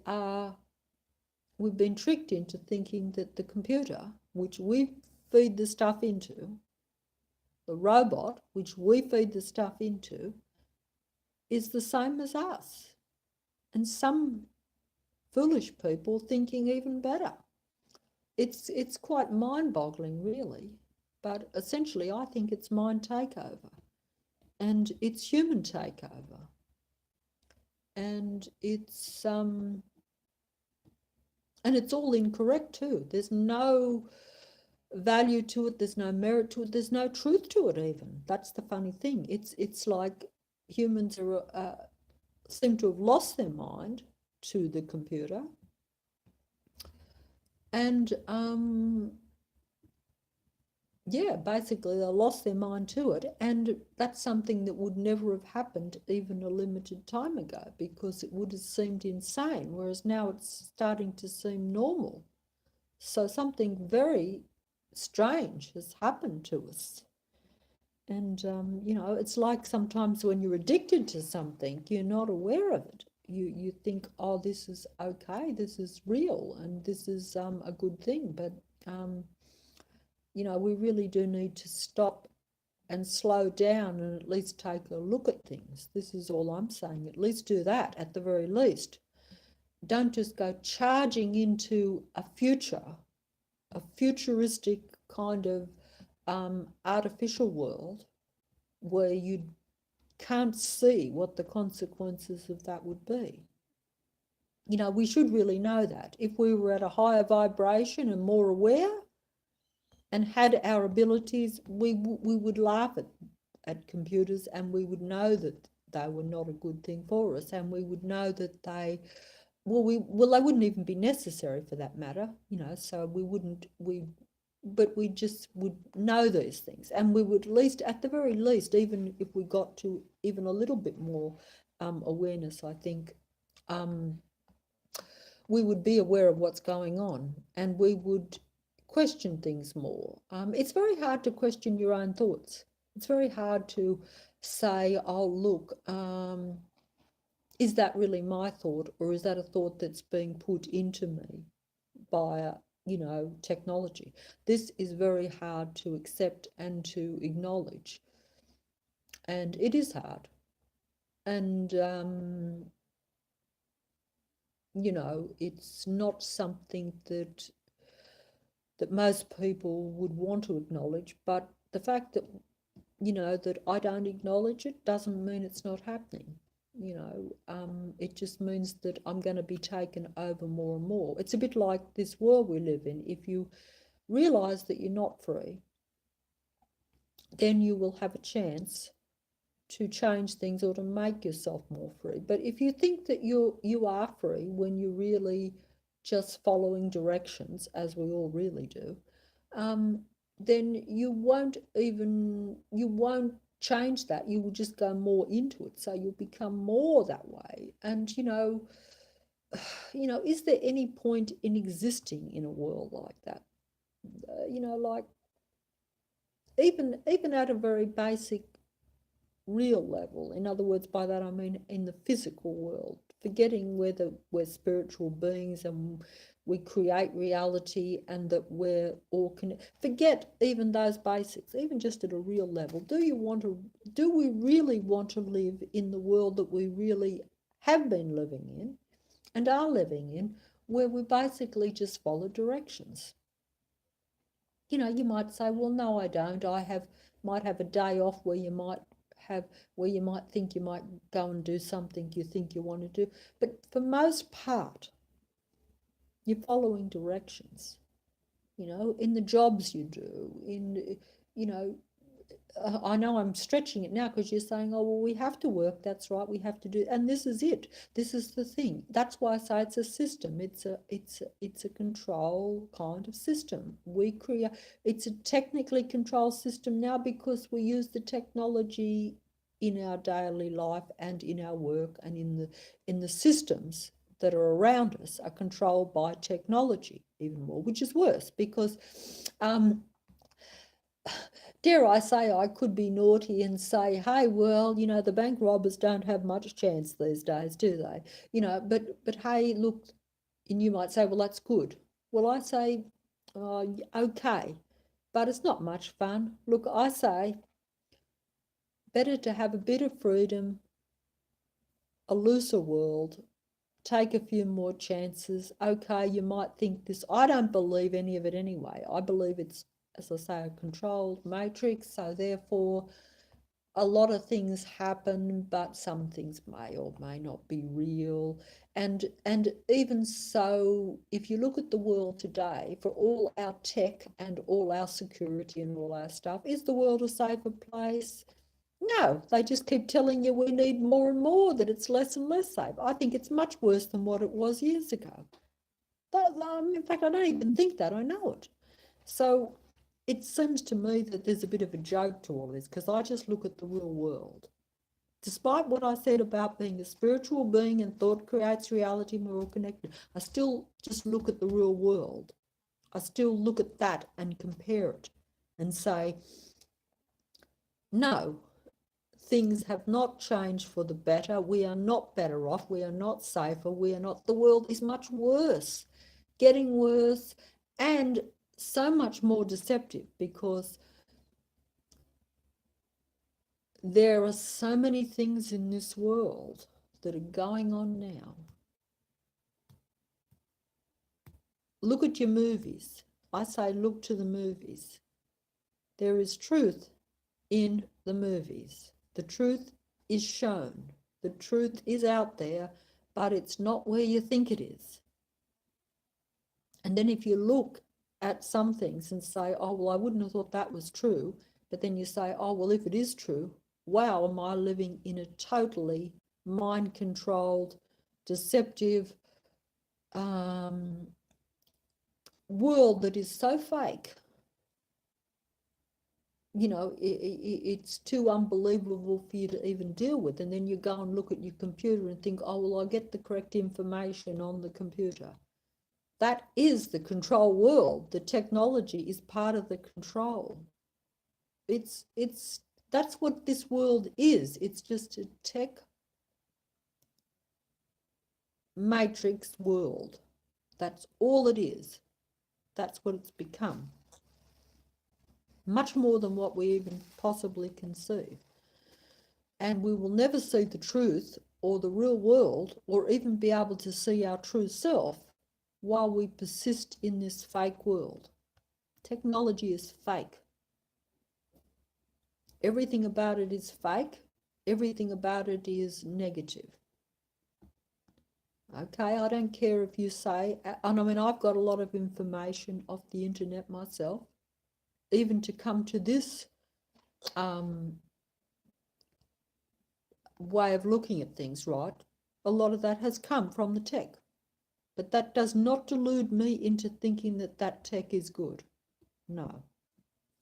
been tricked into thinking that the computer, which we feed the stuff into, the robot, which we feed the stuff into, is the same as us. And some foolish people thinking even better. It's quite mind-boggling, really. But essentially, I think it's mind takeover. And it's human takeover. And it's all incorrect too. There's no value to it, there's no merit to it, there's no truth to it even. That's the funny thing. It's like humans are seem to have lost their mind to the computer. And yeah, basically they lost their mind to it. And that's something that would never have happened even a limited time ago, because it would have seemed insane, whereas now it's starting to seem normal. So something very strange has happened to us. And, you know, it's like sometimes when you're addicted to something, you're not aware of it. You think, oh, this is okay, this is real, and this is a good thing. But, you know, we really do need to stop and slow down and at least take a look at things. This is all I'm saying. At least do that at the very least. Don't just go charging into a futuristic kind of artificial world where you can't see what the consequences of that would be. You know, we should really know that. If we were at a higher vibration and more aware and had our abilities, we would laugh at computers, and we would know that they were not a good thing for us, and we would know that they they wouldn't even be necessary for that matter, you know, so but we just would know these things, and we would at the very least, even if we got to even a little bit more awareness, I think we would be aware of what's going on, and we would question things more. It's very hard to question your own thoughts. It's very hard to say, oh, look, is that really my thought, or is that a thought that's being put into me by, you know, technology? This is very hard to accept and to acknowledge, and it is hard. And you know, it's not something that most people would want to acknowledge, but the fact that, you know, that I don't acknowledge it doesn't mean it's not happening. You know, it just means that I'm going to be taken over more and more. It's a bit like this world we live in. If you realize that you're not free, then you will have a chance to change things or to make yourself more free. But if you think that you are free when you're really just following directions, as we all really do, then you won't change that. You will just go more into it. So you'll become more that way. And you know, is there any point in existing in a world like that? You know, like even at a very basic real level. In other words, by that I mean in the physical world, forgetting whether we're spiritual beings and we create reality and that we're all connected. Forget even those basics, even just at a real level. Do we really want to live in the world that we really have been living in and are living in, where we basically just follow directions? You know, you might say, well, no, I don't. Might have a day off where you might think you might go and do something you think you want to do. But for most part, you're following directions, you know, in the jobs you do, you know, I know I'm stretching it now because you're saying, oh, well, we have to work. That's right. We have to do. And this is it. This is the thing. That's why I say it's a system. It's a control kind of system. It's a technically controlled system now because we use the technology in our daily life and in our work, and in the systems that are around us are controlled by technology even more, which is worse because dare I say, I could be naughty and say, hey, well, you know, the bank robbers don't have much chance these days, do they? You know, but hey, look, and you might say, well, that's good. Well, I say, oh, okay, but it's not much fun. Look, I say, better to have a bit of freedom, a looser world, take a few more chances. Okay, you might think this, I don't believe any of it anyway. I believe it's, as I say, a controlled matrix. So therefore, a lot of things happen, but some things may or may not be real. And even so, if you look at the world today, for all our tech and all our security and all our stuff, is the world a safer place? No, they just keep telling you we need more and more, that it's less and less safe. I think it's much worse than what it was years ago. In fact, I don't even think that, I know it. So it seems to me that there's a bit of a joke to all this, because I just look at the real world. Despite what I said about being a spiritual being and thought creates reality and we're all connected, I still just look at the real world. I still look at that and compare it and say, no, things have not changed for the better. We are not better off. We are not safer. We are not, the world is much worse, getting worse, and so much more deceptive, because there are so many things in this world that are going on now. Look at your movies. I say look to the movies. There is truth in the movies. The truth is shown. The truth is out there, but it's not where you think it is. And then if you look at some things and say, oh, well, I wouldn't have thought that was true, but then you say, oh, well, if it is true, wow, am I living in a totally mind-controlled, deceptive world that is so fake. You know, it's too unbelievable for you to even deal with. And then you go and look at your computer and think, oh, well, I'll get the correct information on the computer. That is the control world. The technology is part of the control. That's what this world is. It's just a tech matrix world. That's all it is. That's what it's become. Much more than what we even possibly conceive. And we will never see the truth or the real world, or even be able to see our true self, while we persist in this fake world. Technology is fake. Everything about it is fake. Everything about it is negative. Okay, I don't care if you say, and I mean, I've got a lot of information off the internet myself, even to come to this way of looking at things, right? A lot of that has come from the tech. But that does not delude me into thinking that that tech is good. No.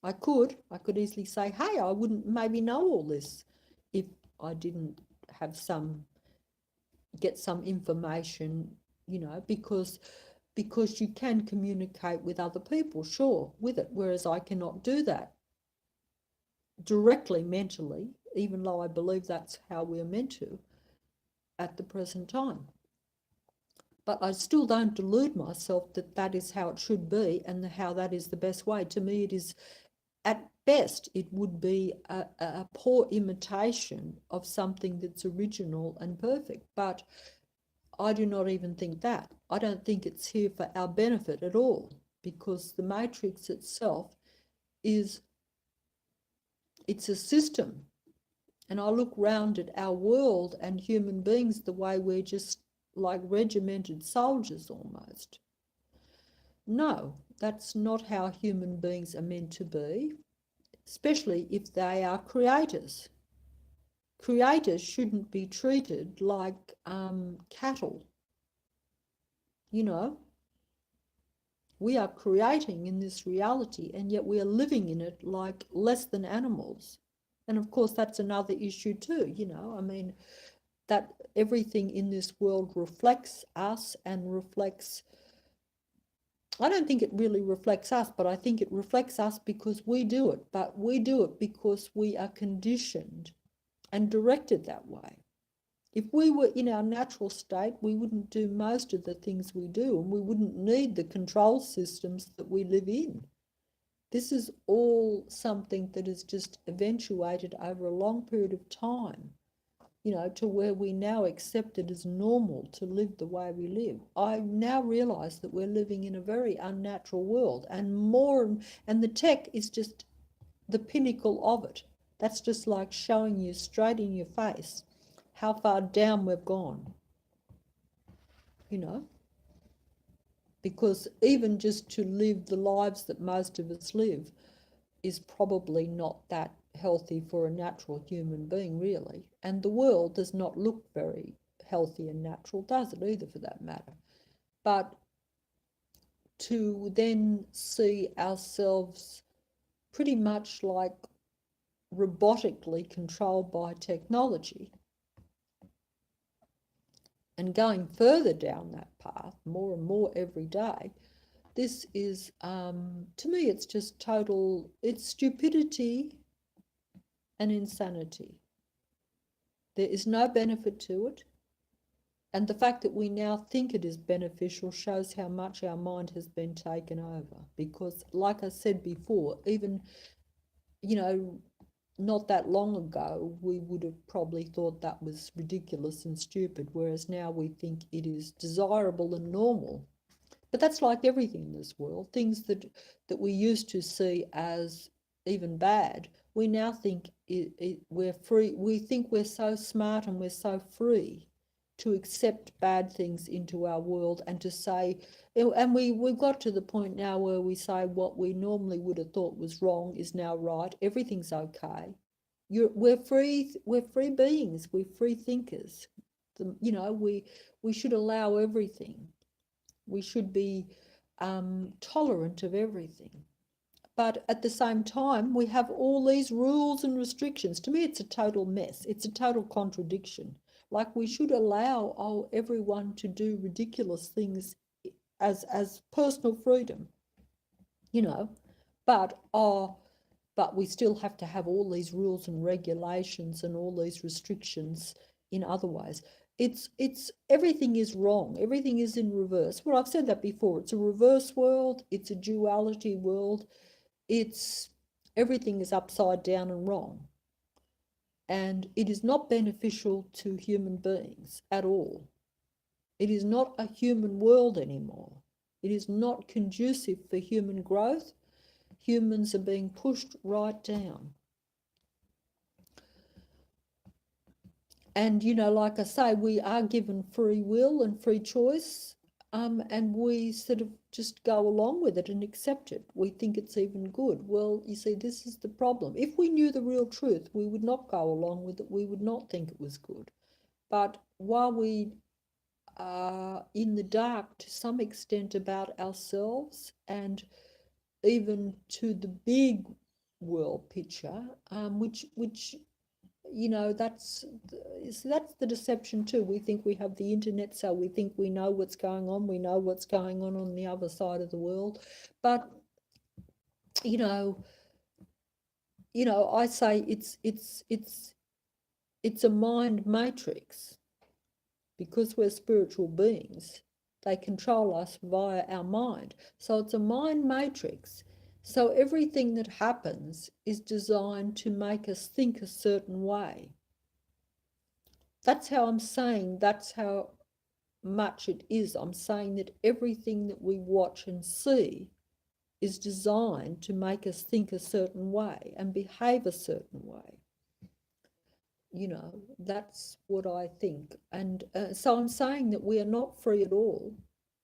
I could easily say, hey, I wouldn't maybe know all this if I didn't have get some information, you know, because you can communicate with other people, sure, with it, whereas I cannot do that directly mentally, even though I believe that's how we're meant to at the present time. But I still don't delude myself that that is how it should be and how that is the best way. To me, it is, at best, it would be a poor imitation of something that's original and perfect. But I do not even think that. I don't think it's here for our benefit at all, because the matrix itself it's a system. And I look round at our world and human beings the way we're just like regimented soldiers almost. No, that's not how human beings are meant to be, especially if they are creators. Creators shouldn't be treated like cattle. You know, we are creating in this reality, and yet we are living in it like less than animals. And of course, that's another issue too, you know, I mean, that everything in this world reflects us and reflects, I don't think it really reflects us, but I think it reflects us because we do it. But we do it because we are conditioned and directed that way. If we were in our natural state, we wouldn't do most of the things we do, and we wouldn't need the control systems that we live in. This is all something that has just eventuated over a long period of time, you know, to where we now accept it as normal to live the way we live. I now realise that we're living in a very unnatural world, and the tech is just the pinnacle of it. That's just like showing you straight in your face how far down we've gone, you know, because even just to live the lives that most of us live is probably not that healthy for a natural human being, really. And the world does not look very healthy and natural, does it, either, for that matter? But to then see ourselves pretty much like robotically controlled by technology and going further down that path more and more every day, this is, to me, it's just total, it's stupidity and insanity. There is no benefit to it. And the fact that we now think it is beneficial shows how much our mind has been taken over. Because, like I said before, even, you know, not that long ago, we would have probably thought that was ridiculous and stupid, whereas now we think it is desirable and normal. But that's like everything in this world. Things that we used to see as even bad, we now think we're free. We think we're so smart and we're so free to accept bad things into our world and to say, and we've got to the point now where we say what we normally would have thought was wrong is now right. Everything's okay. We're free beings. We're free thinkers. You know, we should allow everything. We should be tolerant of everything. But at the same time, we have all these rules and restrictions. To me, it's a total mess. It's a total contradiction. Like, we should allow everyone to do ridiculous things as personal freedom, you know, but but we still have to have all these rules and regulations and all these restrictions in other ways. It's everything is wrong. Everything is in reverse. Well, I've said that before. It's a reverse world. It's a duality world. It's everything is upside down and wrong. And it is not beneficial to human beings at all. It is not a human world anymore. It is not conducive for human growth. Humans are being pushed right down. And, you know, like I say, we are given free will and free choice, and we sort of just go along with it and accept it. We think it's even good. Well, you see, this is the problem. If we knew the real truth, we would not go along with it. We would not think it was good. But while we are in the dark to some extent about ourselves and even to the big world picture, which you know, that's the deception too. We think we have the internet, so we think we know what's going on. We know what's going on the other side of the world, but you know, I say it's a mind matrix. Because we're spiritual beings, they control us via our mind. So it's a mind matrix. So everything that happens is designed to make us think a certain way. That's how I'm saying, that's how much it is. I'm saying that everything that we watch and see is designed to make us think a certain way and behave a certain way. You know, that's what I think. And so I'm saying that we are not free at all,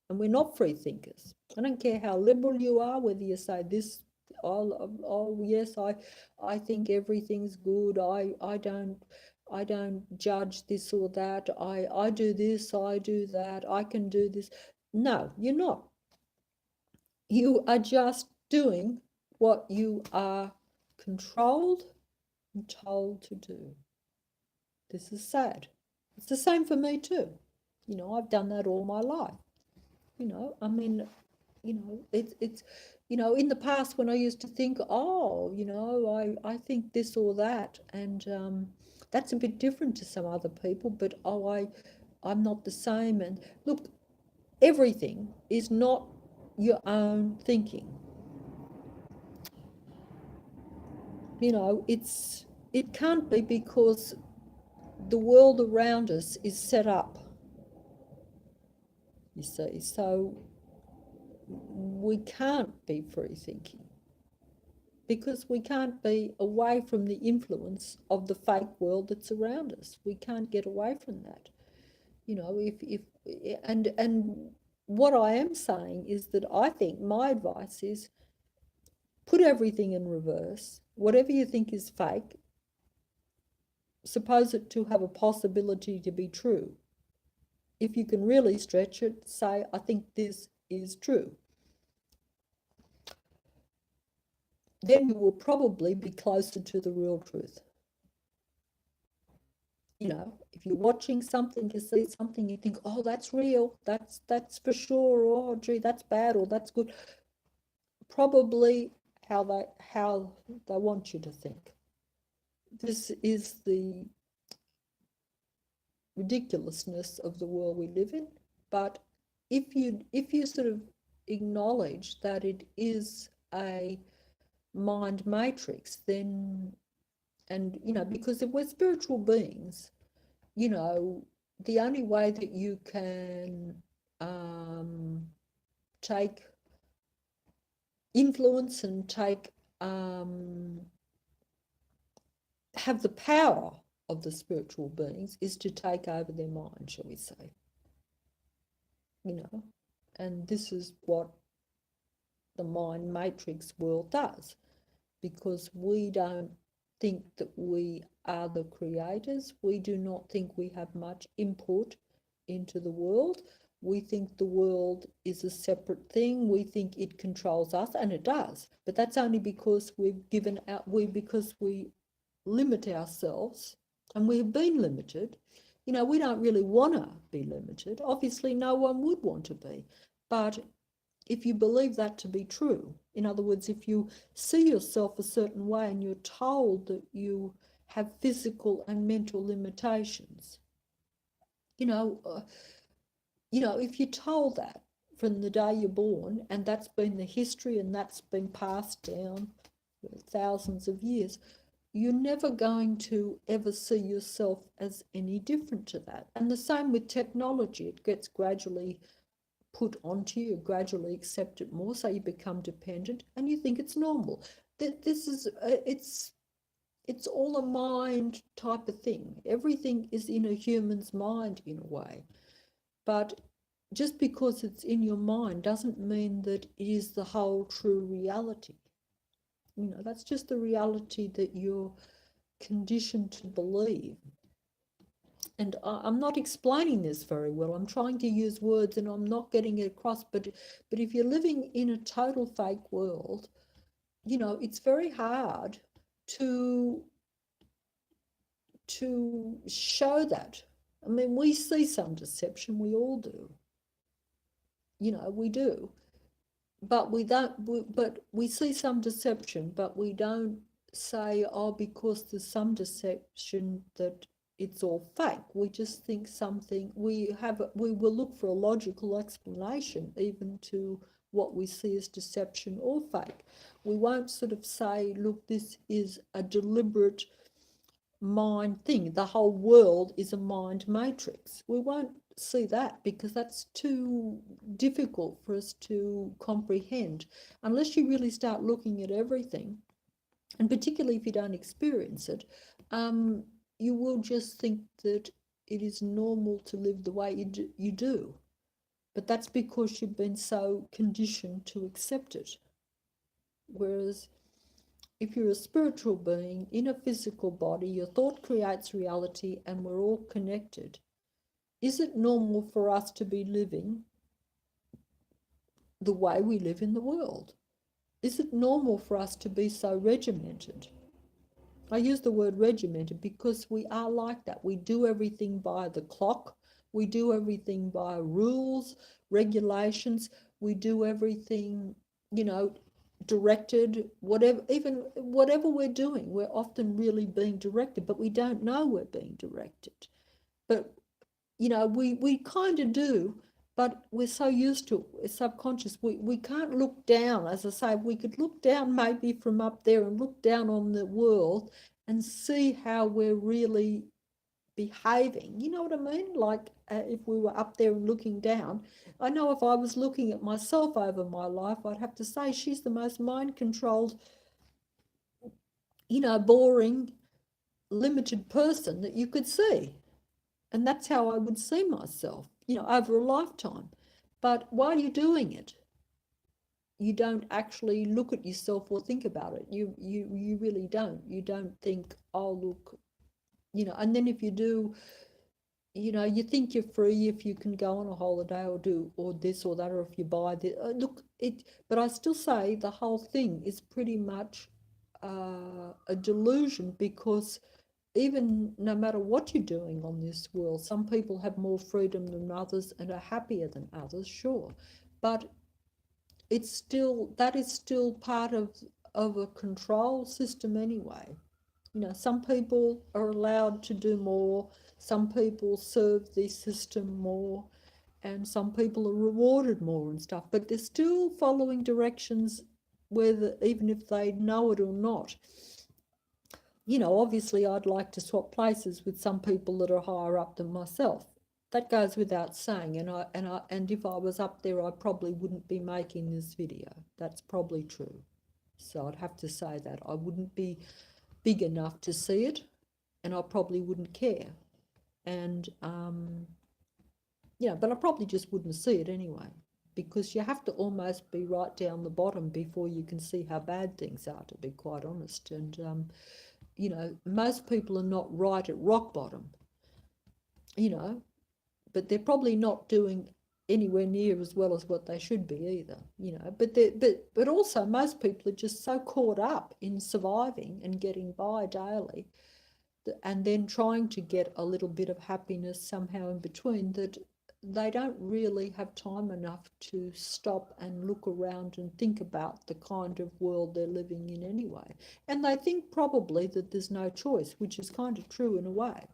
and we're not free thinkers. I don't care how liberal you are, whether you say this, oh yes, I think everything's good. I don't judge this or that. I do this, I do that. I can do this. No, you're not. You are just doing what you are controlled and told to do. This is sad. It's the same for me too. You know, I've done that all my life. You know, I mean, you know, it's you know, in the past when I used to think, oh, you know, I think this or that, and that's a bit different to some other people, but oh, I'm not the same. And look, everything is not your own thinking. You know, it can't be, because the world around us is set up, you see. So we can't be free thinking because we can't be away from the influence of the fake world that's around us. We can't get away from that. You know, if and what I am saying is that I think my advice is put everything in reverse, whatever you think is fake, suppose it to have a possibility to be true. If you can really stretch it, say, I think this is true. Then you will probably be closer to the real truth. You know, if you're watching something, you see something, you think, oh, that's real, that's for sure, or oh, gee, that's bad, or that's good. Probably how they want you to think. This is the ridiculousness of the world we live in. But if you sort of acknowledge that it is a mind matrix, then, and you know, because if we're spiritual beings, you know, the only way that you can take influence and take have the power of the spiritual beings is to take over their mind, shall we say. You know, and this is what the mind matrix world does, because we don't think that we are the creators. We do not think we have much input into the world. We think the world is a separate thing. We think it controls us, and it does. But that's only because we've given out, because we limit ourselves, and we have been limited. You know, we don't really want to be limited. Obviously, no one would want to be. But if you believe that to be true, in other words, if you see yourself a certain way and you're told that you have physical and mental limitations, you know, if you're told that from the day you're born, and that's been the history and that's been passed down for thousands of years, you're never going to ever see yourself as any different to that. And the same with technology. It gets gradually put onto you, gradually accept it more, so you become dependent and you think it's normal. This is, it's all a mind type of thing. Everything is in a human's mind in a way. But just because it's in your mind doesn't mean that it is the whole true reality. You know, that's just the reality that you're conditioned to believe. And I'm not explaining this very well. I'm trying to use words and I'm not getting it across. But if you're living in a total fake world, you know, it's very hard to show that. I mean, we see some deception. We all do. You know, we do. But we don't. But we see some deception. But we don't say, oh, because there's some deception that it's all fake. We just think something, we will look for a logical explanation even to what we see as deception or fake. We won't sort of say, look, this is a deliberate mind thing. The whole world is a mind matrix. We won't see that because that's too difficult for us to comprehend unless you really start looking at everything, and particularly if you don't experience it. You will just think that it is normal to live the way you do. But that's because you've been so conditioned to accept it. Whereas if you're a spiritual being in a physical body, your thought creates reality and we're all connected. Is it normal for us to be living the way we live in the world? Is it normal for us to be so regimented? I use the word regimented because we are like that. We do everything by the clock. We do everything by rules, regulations. We do everything, you know, directed, whatever, even whatever we're doing, we're often really being directed, but we don't know we're being directed. But, you know, we kind of do, but we're so used to it, we're subconscious. We can't look down. As I say, we could look down maybe from up there and look down on the world and see how we're really behaving. You know what I mean? Like if we were up there and looking down, I know if I was looking at myself over my life, I'd have to say she's the most mind-controlled, you know, boring, limited person that you could see. And that's how I would see myself, you know, over a lifetime. But why are you doing it? you don't actually look at yourself or think about it. You really don't. You don't think, oh look, and then if you do, you think you're free if you can go on a holiday or do or this or that, or if you buy this. Look, but I still say the whole thing is pretty much a delusion, because even no matter what you're doing on this world, some people have more freedom than others and are happier than others, sure. But that is still part of a control system anyway. Some people are allowed to do more, some people serve the system more, and some people are rewarded more and stuff, but they're still following directions, whether even if they know it or not. Obviously I'd like to swap places with some people that are higher up than myself. That goes without saying, and if I was up there, I probably wouldn't be making this video. That's probably true. So I'd have to say that I wouldn't be big enough to see it, and I probably wouldn't care. And but I probably just wouldn't see it anyway, because you have to almost be right down the bottom before you can see how bad things are, to be quite honest. And most people are not right at rock bottom, but they're probably not doing anywhere near as well as what they should be either, but also most people are just so caught up in surviving and getting by daily, and then trying to get a little bit of happiness somehow in between, that they don't really have time enough to stop and look around and think about the kind of world they're living in anyway. And they think probably that there's no choice, which is kind of true in a way,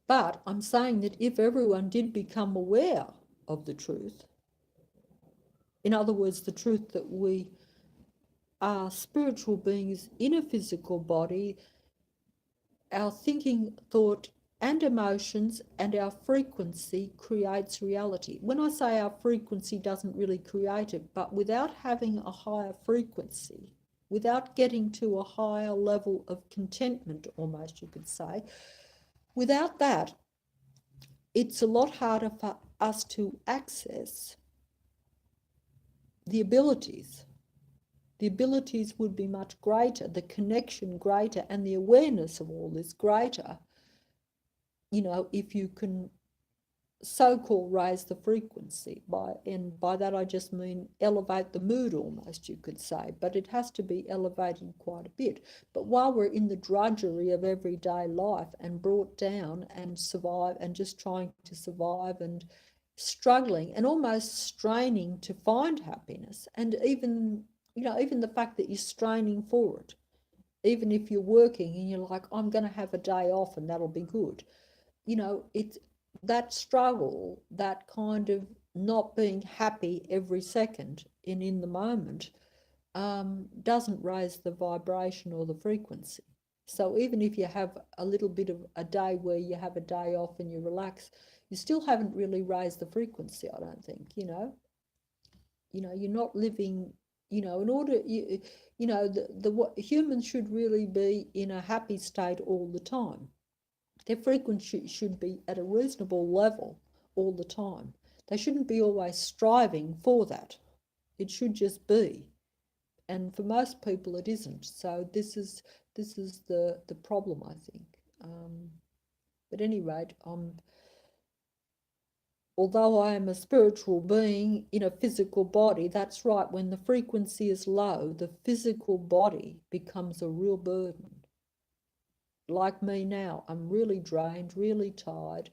but I'm saying that if everyone did become aware of the truth, in other words, the truth that we are spiritual beings in a physical body, our thinking, thought, and emotions and our frequency creates reality. When I say our frequency doesn't really create it, but without having a higher frequency, without getting to a higher level of contentment, almost you could say, without that, it's a lot harder for us to access the abilities. The abilities would be much greater, the connection greater, and the awareness of all this greater, if you can so-called raise the frequency. And by that I just mean elevate the mood, almost you could say, but it has to be elevated quite a bit. But while we're in the drudgery of everyday life and brought down and survive and just trying to survive and struggling and almost straining to find happiness, and even the fact that you're straining for it, even if you're working and you're like, I'm going to have a day off and that'll be good, it's that struggle, that kind of not being happy every second in the moment, doesn't raise the vibration or the frequency. So even if you have a little bit of a day where you have a day off and you relax, you still haven't really raised the frequency, I don't think. You're not living, in order, the humans should really be in a happy state all the time. Their frequency should be at a reasonable level all the time. They shouldn't be always striving for that. It should just be. And for most people it isn't. So this is the problem, I think. But at any rate, although I am a spiritual being in a physical body, that's right, when the frequency is low, the physical body becomes a real burden. Like me now, I'm really drained, really tired,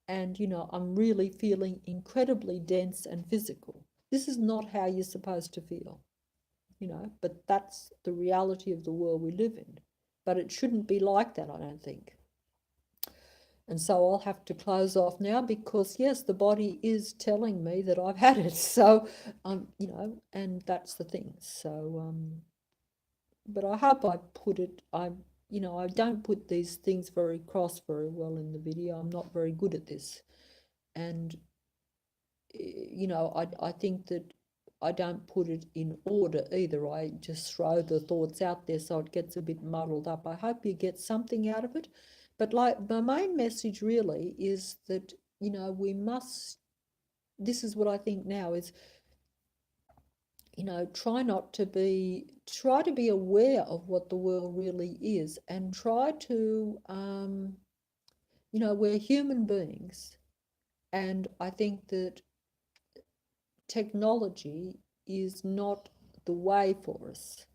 and I'm really feeling incredibly dense and physical. This is not how you're supposed to feel, but that's the reality of the world we live in. But it shouldn't be like that, I don't think. And so I'll have to close off now, because yes, the body is telling me that I've had it. So, and that's the thing. So, but I hope I put it, I don't put these things very well in the video. I'm not very good at this. And, I think that I don't put it in order either. I just throw the thoughts out there so it gets a bit muddled up. I hope you get something out of it. But like my main message really is that, we must this is what I think now is, try to be aware of what the world really is, and try to, we're human beings. And I think that technology is not the way for us.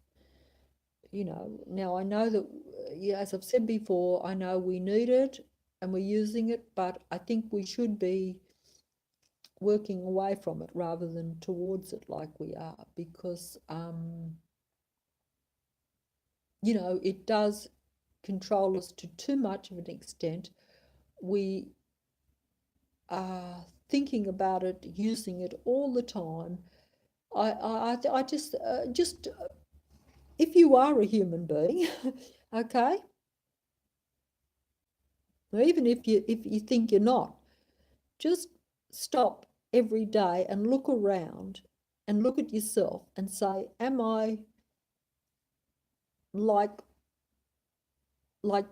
Now I know that, yeah, as I've said before, I know we need it and we're using it, but I think we should be working away from it rather than towards it like we are, because it does control us to too much of an extent. We are thinking about it, using it all the time. I just if you are a human being, okay, even if you think you're not, just stop every day and look around and look at yourself and say, am I like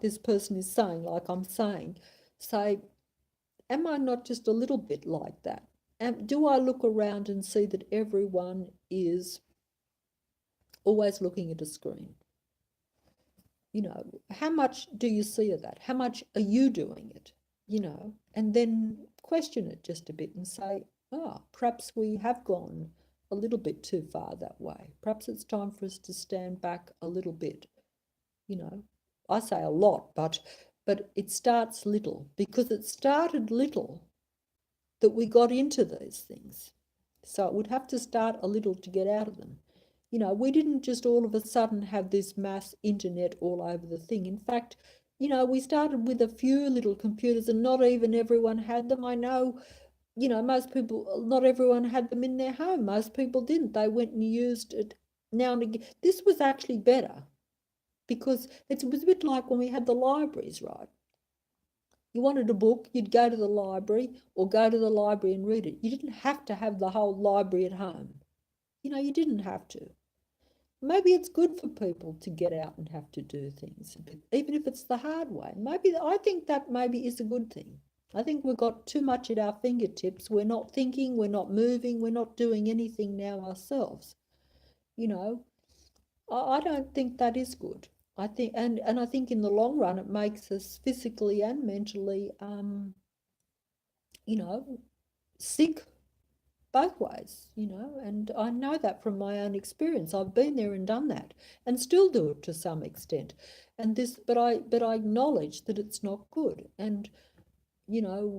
this person is saying, like I'm saying? Say, am I not just a little bit like that? And do I look around and see that everyone is always looking at a screen? How much do you see of that? How much are you doing it? And then question it just a bit and say, perhaps we have gone a little bit too far that way. Perhaps it's time for us to stand back a little bit. I say a lot, but it starts little, because it started little that we got into these things. So it would have to start a little to get out of them. We didn't just all of a sudden have this mass internet all over the thing. In fact, we started with a few little computers, and not even everyone had them. I know, most people, not everyone had them in their home. Most people didn't. They went and used it now and again. This was actually better, because it was a bit like when we had the libraries, right? You wanted a book, you'd go to the library, or go to the library and read it. You didn't have to have the whole library at home. You didn't have to. Maybe it's good for people to get out and have to do things, even if it's the hard way. Maybe I think that maybe is a good thing. I think we've got too much at our fingertips. We're not thinking, we're not moving, we're not doing anything now ourselves. I don't think that is good. I think, and I think in the long run, it makes us physically and mentally, sick both ways, and I know that from my own experience. I've been there and done that, and still do it to some extent. And this, but I acknowledge that it's not good, and you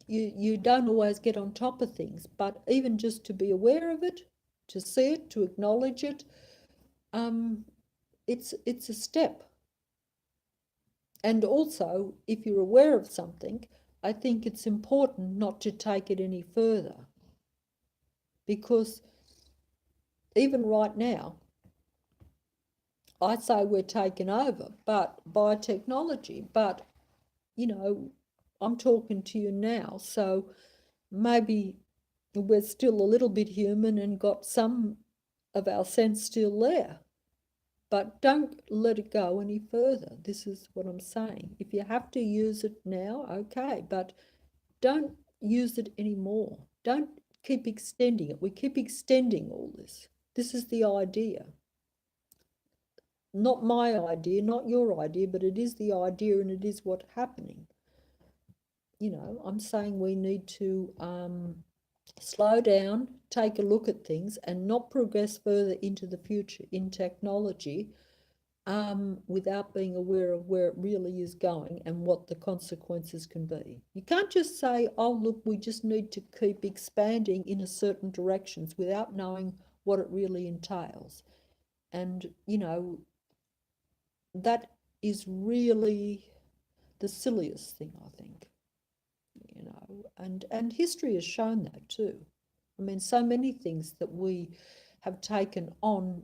you don't always get on top of things, but even just to be aware of it, to see it, to acknowledge it, it's a step. And also, if you're aware of something, I think it's important not to take it any further, because even right now, I say we're taken over by technology, but I'm talking to you now, so maybe we're still a little bit human and got some of our sense still there. But don't let it go any further. This is what I'm saying. If you have to use it now, okay, but don't use it anymore. Don't keep extending it. We keep extending all this. This is the idea. Not my idea, not your idea, but it is the idea, and it is what's happening. I'm saying we need to slow down, take a look at things, and not progress further into the future in technology without being aware of where it really is going and what the consequences can be. You can't just say, oh, look, we just need to keep expanding in a certain directions without knowing what it really entails. And, that is really the silliest thing, I think. And history has shown that too. I mean, so many things that we have taken on,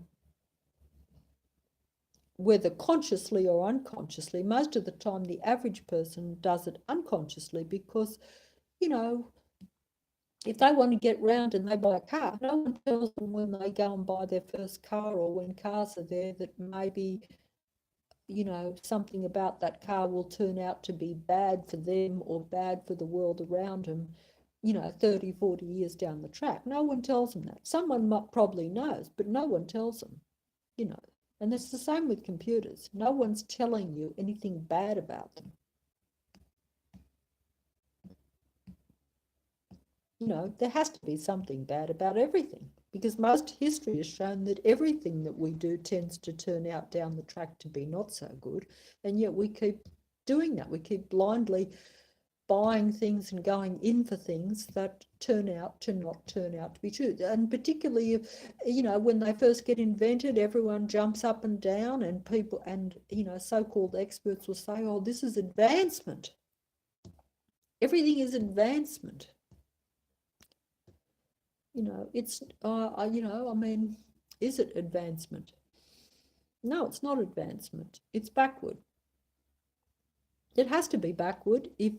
whether consciously or unconsciously. Most of the time the average person does it unconsciously, because if they want to get round and they buy a car, no one tells them when they go and buy their first car, or when cars are there, that maybe you know, something about that car will turn out to be bad for them or bad for the world around them, you know, 30, 40 years down the track. No one tells them that. Someone might probably knows, but no one tells them, you know. And it's the same with computers. No one's telling you anything bad about them. You know, there has to be something bad about everything, because most history has shown that everything that we do tends to turn out down the track to be not so good. And yet we keep doing that. We keep blindly buying things and going in for things that turn out to not turn out to be true. And particularly, you know, when they first get invented, everyone jumps up and down, and people and, you know, so-called experts will say, oh, this is advancement. Everything is advancement. You know, it's, you know, I mean, is it advancement? No, it's not advancement. It's backward. It has to be backward if,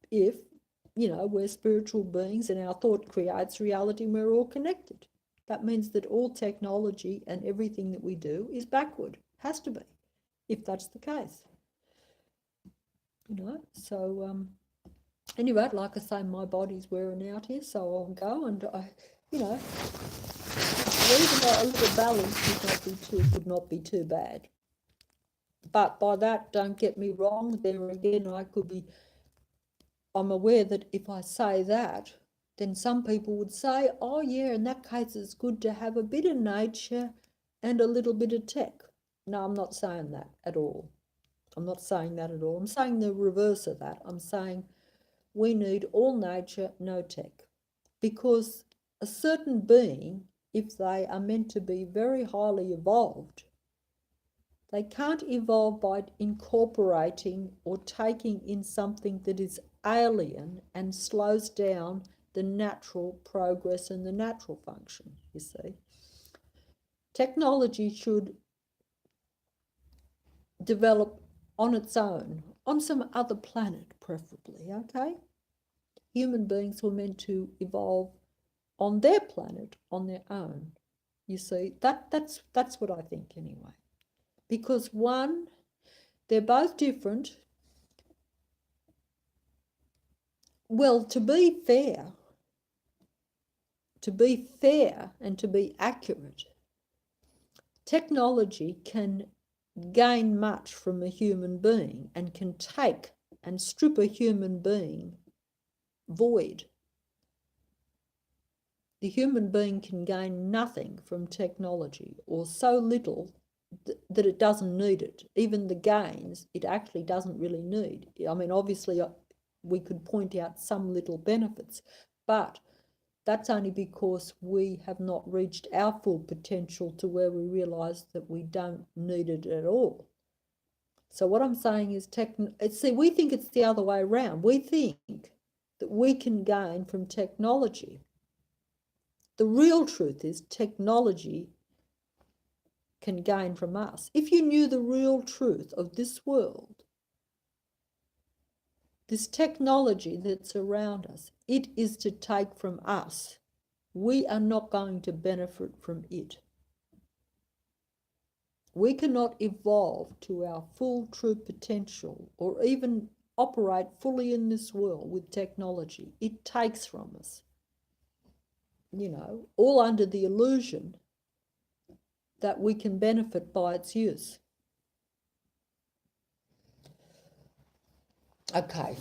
you know, we're spiritual beings and our thought creates reality and we're all connected. That means that all technology and everything that we do is backward. Has to be, if that's the case. You know, so, anyway, like I say, my body's wearing out here, so I'll go, and you know, even though a little balance would not be too bad. But by that, don't get me wrong, there again, I'm aware that if I say that, then some people would say, oh yeah, in that case it's good to have a bit of nature and a little bit of tech. No, I'm not saying that at all. I'm not saying that at all. I'm saying the reverse of that. I'm saying we need all nature, no tech. Because a certain being, if they are meant to be very highly evolved, they can't evolve by incorporating or taking in something that is alien and slows down the natural progress and the natural function, you see. Technology should develop on its own, on some other planet preferably, okay? Human beings were meant to evolve on their planet, on their own. You see, that's what I think anyway. Because one, they're both different. Well, to be fair and to be accurate, technology can gain much from a human being and can take and strip a human being void. The human being can gain nothing from technology, or so little that it doesn't need it. Even the gains, it actually doesn't really need. I mean, obviously, we could point out some little benefits, but that's only because we have not reached our full potential to where we realise that we don't need it at all. So what I'm saying is, see, we think it's the other way around. We think that we can gain from technology. The real truth is technology can gain from us. If you knew the real truth of this world, this technology that's around us, it is to take from us. We are not going to benefit from it. We cannot evolve to our full true potential or even operate fully in this world with technology. It takes from us, you know, all under the illusion that we can benefit by its use. Okay.